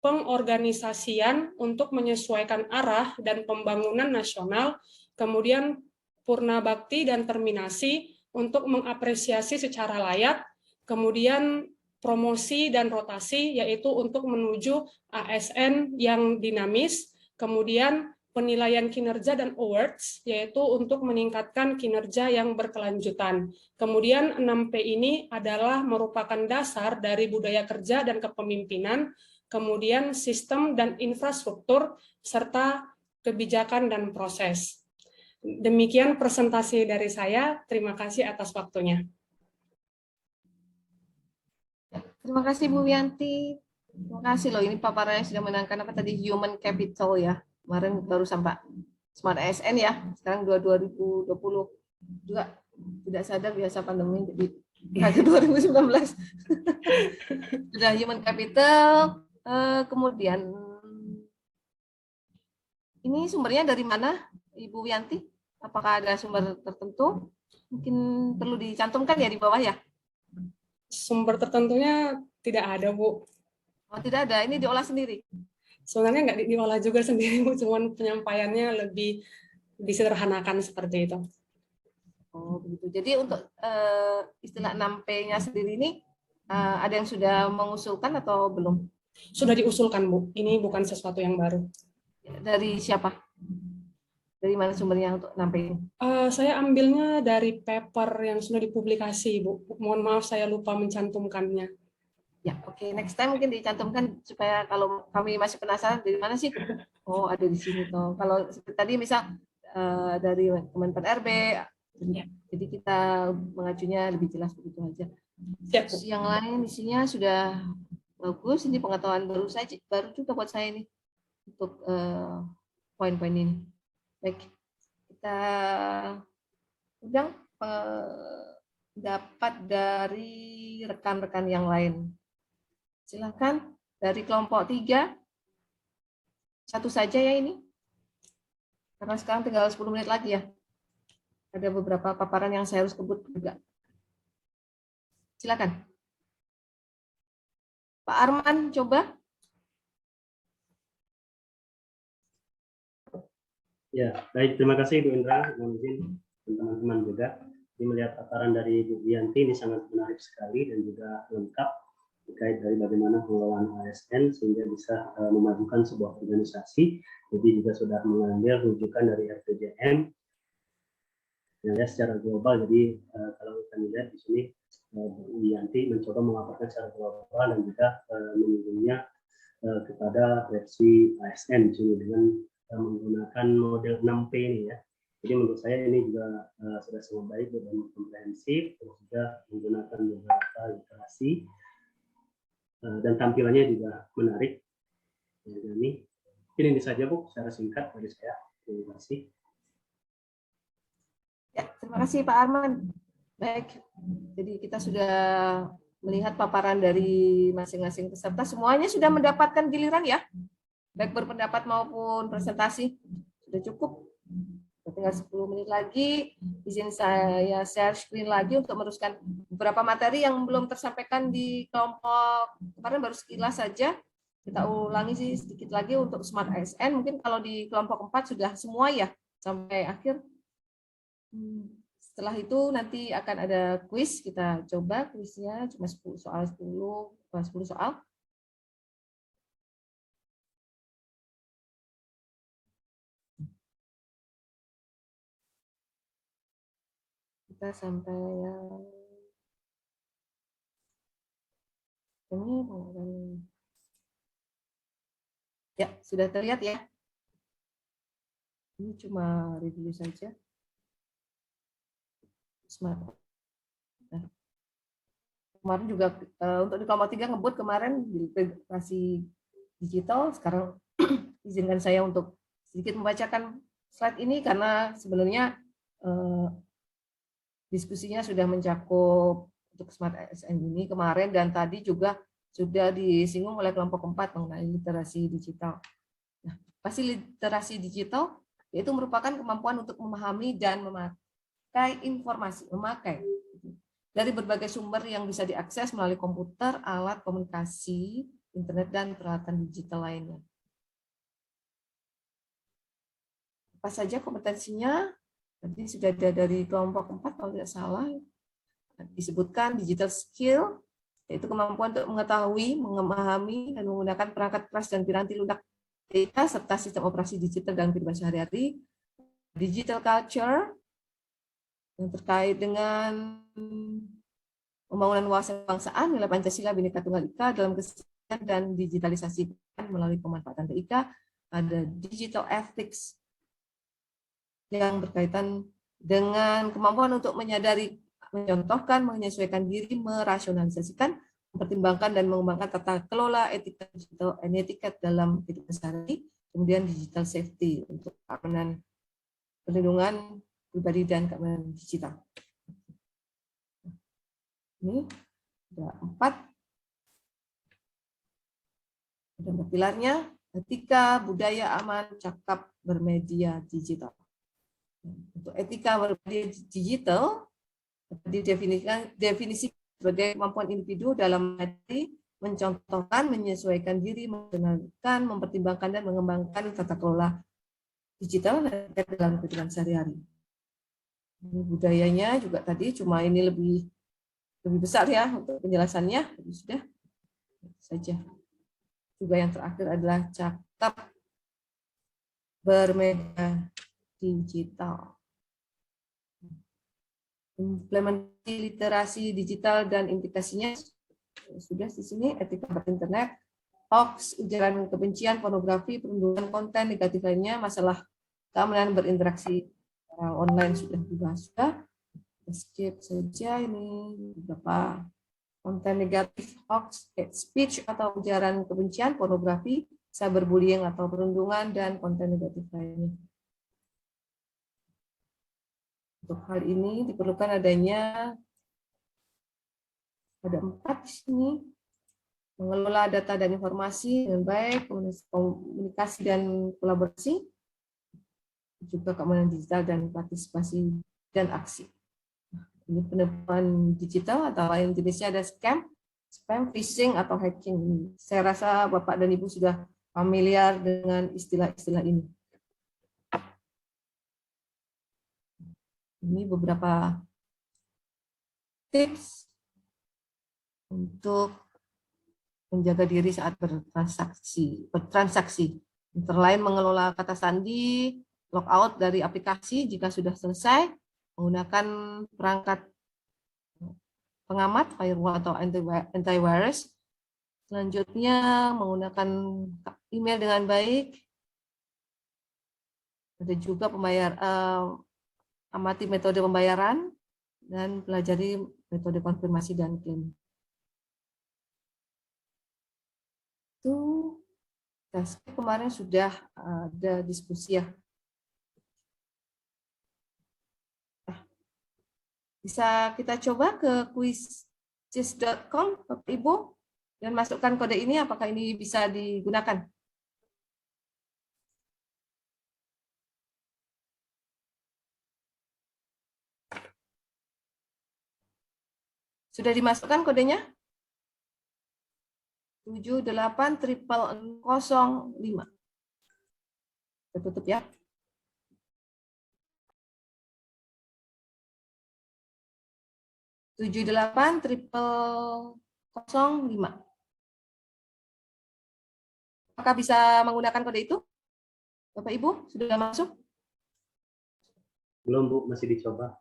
pengorganisasian untuk menyesuaikan arah dan pembangunan nasional, kemudian purna bakti dan terminasi untuk mengapresiasi secara layak, kemudian promosi dan rotasi, yaitu untuk menuju ASN yang dinamis, kemudian penilaian kinerja dan awards, yaitu untuk meningkatkan kinerja yang berkelanjutan. Kemudian 6P ini adalah merupakan dasar dari budaya kerja dan kepemimpinan, kemudian sistem dan infrastruktur, serta kebijakan dan proses. Demikian presentasi dari saya. Terima kasih atas waktunya. Terima kasih Bu Wiyanti. Terima kasih loh, ini paparannya sudah menangkan apa tadi, human capital ya. Kemarin baru sampai Smart ASN ya. Sekarang 2020 juga tidak sadar biasa pandemi jadi ke 2019. Sudah human capital, kemudian Ini sumbernya dari mana, Ibu Yanti? Apakah ada sumber tertentu? Mungkin perlu dicantumkan ya di bawah ya? Sumber tertentunya tidak ada, Bu. Oh, tidak ada, ini diolah sendiri? Sebenarnya nggak diolah juga sendiri, Bu. Cuman penyampaiannya lebih disederhanakan seperti itu. Oh, begitu. Jadi untuk istilah 6P-nya sendiri ini, ada yang sudah mengusulkan atau belum? Sudah diusulkan, Bu. Ini bukan sesuatu yang baru. Dari siapa? Dari mana sumbernya untuk 6P ini? Saya ambilnya dari paper yang sudah dipublikasi, Bu. Mohon maaf saya lupa mencantumkannya. Ya, oke. Next time mungkin dicantumkan supaya kalau kami masih penasaran dari mana sih? Oh, ada di sini toh. Kalau seperti tadi misal dari Kemenpan RB, jadi kita mengacunya lebih jelas begitu aja. Terus yang lain isinya sudah bagus. Ini pengetahuan baru juga buat saya ini untuk poin-poin ini. Baik, kita undang pendapat dari rekan-rekan yang lain. Silakan dari kelompok 3. Satu saja ya ini. Karena sekarang tinggal 10 menit lagi ya. Ada beberapa paparan yang saya harus kebut juga. Silakan. Pak Arman, coba. Ya, baik. Terima kasih Bu Indra, mohon izin teman-teman juga. Ini melihat paparan dari Bu Yanti ini sangat menarik sekali dan juga lengkap terkait dari bagaimana pengelolaan ASN sehingga bisa memajukan sebuah organisasi. Jadi juga sudah mengambil rujukan dari RPJM yang secara global. Jadi kalau kita lihat di sini Bu Yanti mencoba melaporkan secara global dan juga menyinggungnya kepada versi ASN di sini dengan menggunakan model 6P ini ya. Jadi menurut saya ini juga sudah sangat baik dan komprehensif, terus juga menggunakan beberapa literasi dan tampilannya juga menarik. Ini saja Bu, secara singkat dari saya. Terima kasih. Ya, terima kasih Pak Arman. Baik, jadi kita sudah melihat paparan dari masing-masing peserta. Semuanya sudah mendapatkan giliran ya? Baik berpendapat maupun presentasi. Sudah cukup. Tinggal 10 menit lagi. Izin saya share screen lagi untuk meneruskan beberapa materi yang belum tersampaikan di kelompok kemarin, baru sekilas saja. Kita ulangi sih sedikit lagi untuk Smart ASN. Mungkin kalau di kelompok 4 sudah semua ya sampai akhir. Setelah itu nanti akan ada kuis. Kita coba kuisnya cuma 10 soal. Kita sampai yang ini ya, sudah terlihat ya. Ini cuma review saja. Smart. Nah, kemarin juga untuk di kelompok 3 ngebut kemarin di literasi digital. Sekarang izinkan saya untuk sedikit membacakan slide ini karena sebenarnya diskusinya sudah mencakup untuk Smart ASN ini kemarin dan tadi juga sudah disinggung oleh kelompok 4 mengenai literasi digital. Nah, pasti literasi digital yaitu merupakan kemampuan untuk memahami dan memakai informasi, dari berbagai sumber yang bisa diakses melalui komputer, alat komunikasi, internet, dan peralatan digital lainnya. Apa saja kompetensinya? Tadi sudah ada dari kelompok 4 kalau tidak salah. Disebutkan digital skill, yaitu kemampuan untuk mengetahui, memahami, dan menggunakan perangkat keras dan piranti lunak data serta sistem operasi digital dalam kehidupan sehari-hari. Digital culture, yang terkait dengan pembangunan wawasan kebangsaan, nilai Pancasila, Bhinneka Tunggal Ika dalam kesehatan dan digitalisasi melalui pemanfaatan TIK. Ada digital ethics, yang berkaitan dengan kemampuan untuk menyadari, mencontohkan, menyesuaikan diri, merasionalisasikan, mempertimbangkan dan mengembangkan tata kelola etika digital dan etiket dalam kehidupan sehari. Kemudian digital safety untuk keamanan, perlindungan pribadi dan keamanan digital. Ini ada 4. Ada pilarnya. etika budaya aman cakap bermedia digital. Untuk etika bermedia digital didefinisikan sebagai kemampuan individu dalam mencontohkan, menyesuaikan diri, mengenalkan, mempertimbangkan dan mengembangkan tata kelola digital dalam kehidupan sehari-hari. Ini budayanya juga tadi, cuma ini lebih besar ya untuk penjelasannya. Sudah saja. Juga yang terakhir adalah cakap bermedia digital. Implementasi literasi digital dan implikasinya sudah di sini, etika berinternet, hoax, ujaran kebencian, pornografi, perlindungan konten negatif lainnya, masalah keamanan berinteraksi online sudah dibahas. Skip saja ini beberapa konten negatif, hoax, hate speech atau ujaran kebencian, pornografi, cyberbullying atau perundungan, dan konten negatif lainnya. Untuk hal ini diperlukan adanya, ada 4 di sini, mengelola data dan informasi dengan baik, komunikasi dan kolaborasi, juga keamanan digital dan partisipasi dan aksi. Ini penipuan digital atau lain jenisnya ada scam, spam, phishing, atau hacking. Saya rasa Bapak dan Ibu sudah familiar dengan istilah-istilah ini. Ini beberapa tips untuk menjaga diri saat bertransaksi. Antara lain mengelola kata sandi, logout dari aplikasi jika sudah selesai, menggunakan perangkat pengamat, firewall atau antivirus. Selanjutnya menggunakan email dengan baik. Ada juga amati metode pembayaran dan pelajari metode konfirmasi dan klaim. Itu kemarin sudah ada diskusi ya. Bisa kita coba ke quizizz.com Bapak Ibu dan masukkan kode ini, apakah ini bisa digunakan? Sudah dimasukkan kodenya? 78005. Kita tutup ya. Tujuh delapan 78005. Apakah bisa menggunakan kode itu? Bapak Ibu sudah masuk? Belum Bu, masih dicoba.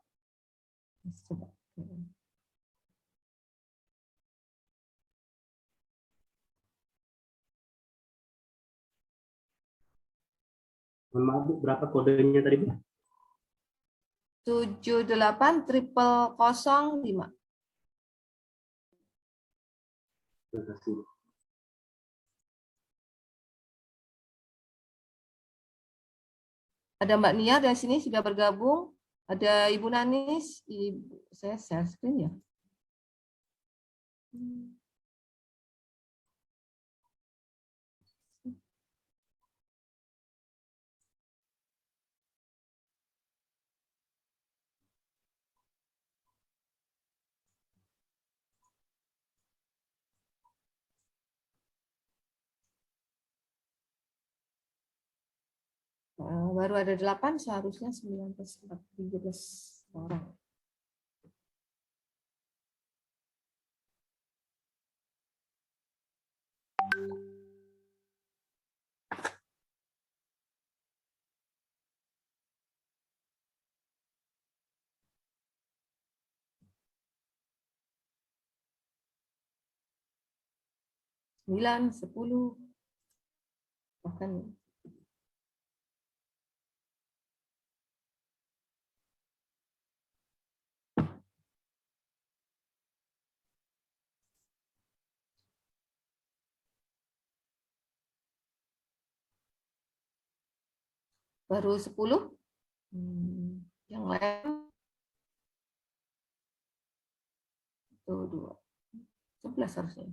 Coba. Mohon maaf Bu, berapa kodenya tadi Bu? 78005. Terima kasih. Ada Mbak Nia dari sini sudah bergabung. Ada Ibu Nanis. Saya share screen ya. Baru ada 8, seharusnya 19, 13 orang. Sembilan, 10, bahkan baru 10. Yang lain itu 2. 11 harusnya.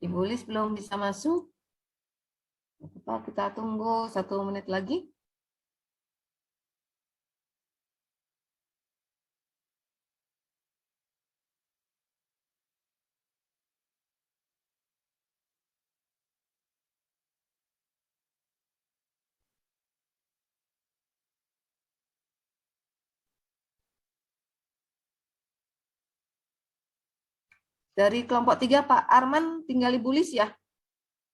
Ibu Lis belum bisa masuk. Kita tunggu 1 menit lagi. Dari kelompok 3 Pak Arman tinggal Ibu Lis ya?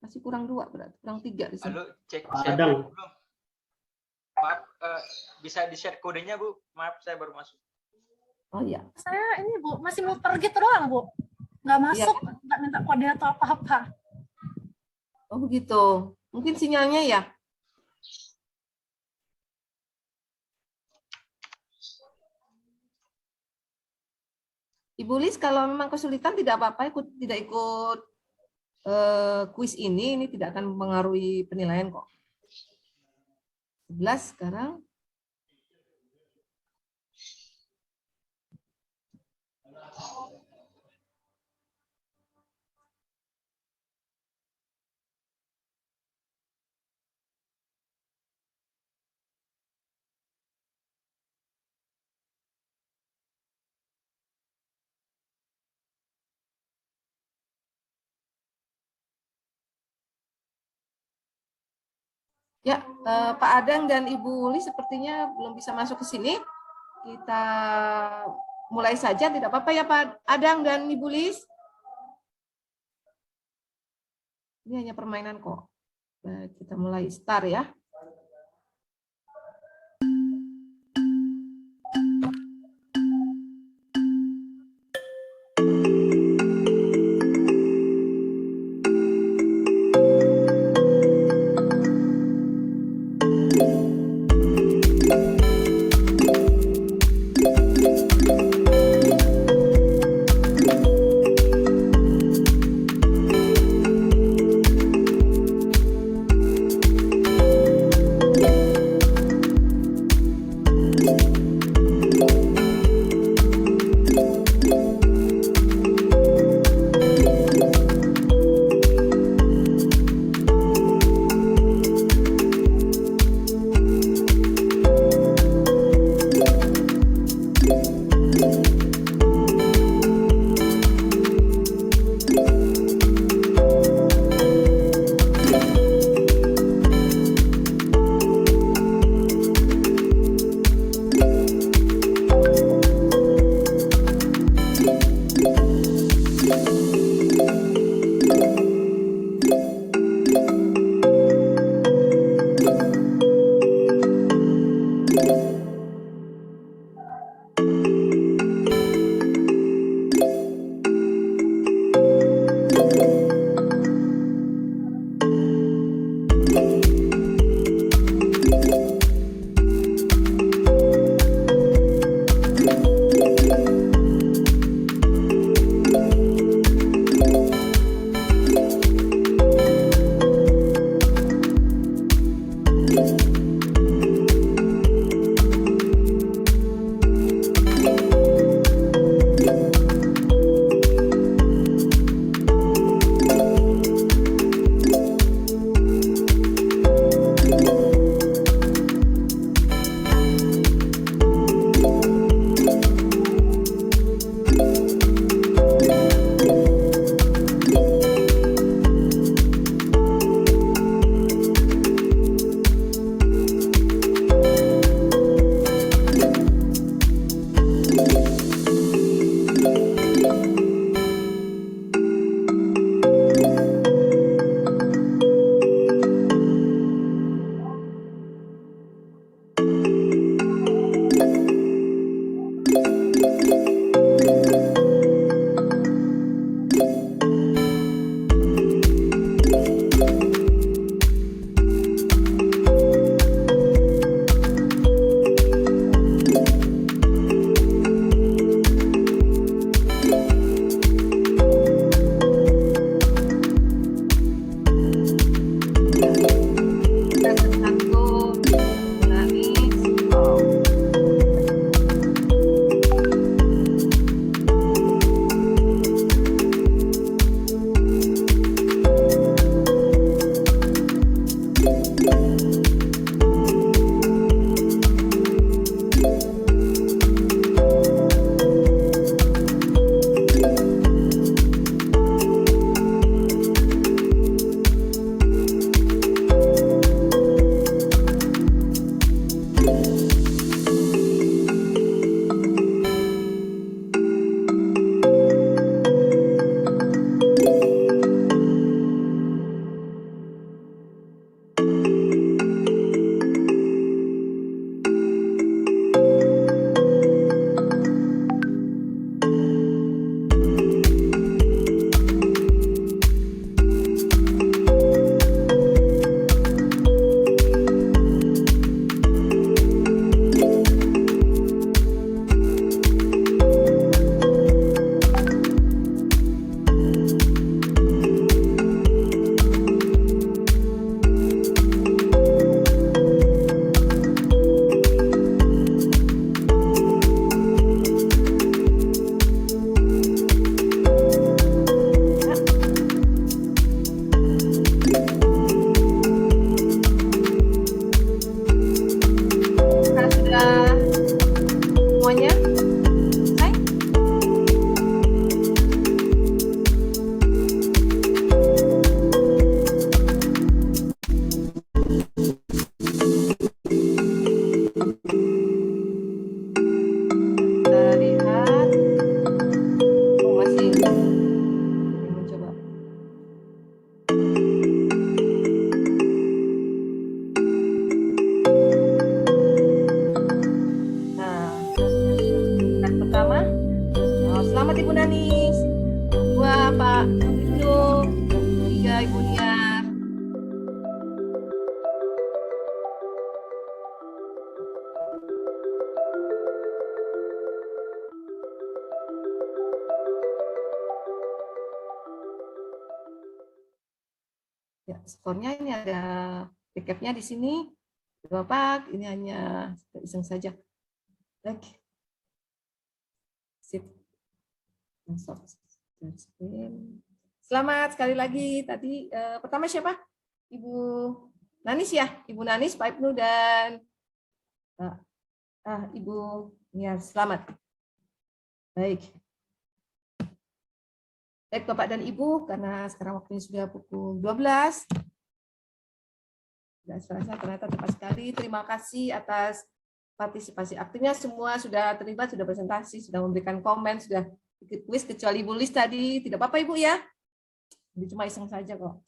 Masih kurang 2 berarti, kurang 3 di sini. Halo, cek Adang. belum. Maaf, bisa di-share kodenya, Bu? Maaf, saya baru masuk. Oh iya. Saya ini Bu, masih muter gitu doang Bu. Nggak masuk, nggak minta kode atau apa-apa. Oh begitu. Mungkin sinyalnya ya? Ibu Lis kalau memang kesulitan tidak apa-apa, tidak ikut kuis ini tidak akan mempengaruhi penilaian kok. 11 sekarang. Ya, Pak Adang dan Ibu Lis sepertinya belum bisa masuk ke sini. Kita mulai saja, tidak apa-apa ya Pak Adang dan Ibu Lis. Ini hanya permainan kok. Baik, kita mulai start ya. semuanya? Selesai? Kita lihat. Oh, masih mencoba. Nah, yang pertama, selamat Ibu Nanis. Dua Pak Ibnu, tiga Ibu Niar. Ya, skornya ini ada recap-nya di sini. Bapak, ini hanya iseng saja. Oke. Sip. Masuk. Selamat sekali lagi. Tadi pertama siapa? Ibu Nanis ya? Ibu Nanis, Pak Ibnu, dan Ibu Niar. Selamat. Baik. Baik Bapak dan Ibu, karena sekarang waktunya sudah pukul 12. Dan saya ternyata tepat sekali. Terima kasih atas partisipasi aktifnya. Semua sudah terlibat, sudah presentasi, sudah memberikan komen, sudah ikut kuis, kecuali Ibu Lis tadi. Tidak apa-apa Ibu ya. Jadi cuma iseng saja kok.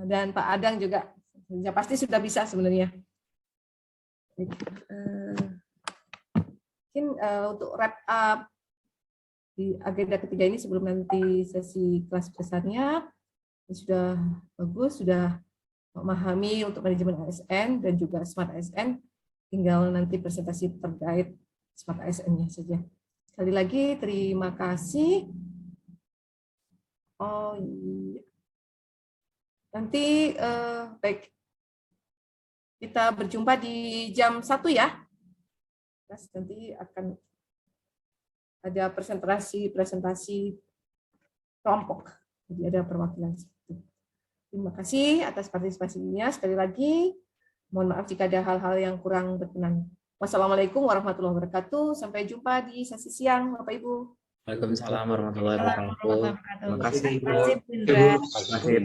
Dan Pak Adang juga. Ya, pasti sudah bisa sebenarnya. Mungkin untuk wrap up di agenda ketiga ini sebelum nanti sesi kelas besarnya, sudah bagus, sudah memahami untuk manajemen ASN dan juga Smart ASN, tinggal nanti presentasi terkait Smart ASN-nya saja. Sekali lagi terima kasih. Oh iya. Nanti baik, kita berjumpa di jam 1 ya. Nanti akan ada presentasi kelompok. Jadi ada perwakilan. Terima kasih atas partisipasinya. Sekali lagi, mohon maaf jika ada hal-hal yang kurang berkenan. Wassalamualaikum warahmatullahi wabarakatuh. Sampai jumpa di sesi siang, Bapak Ibu. Waalaikumsalam warahmatullahi wabarakatuh. Terima kasih. Terima kasih, Indra. Terima kasih.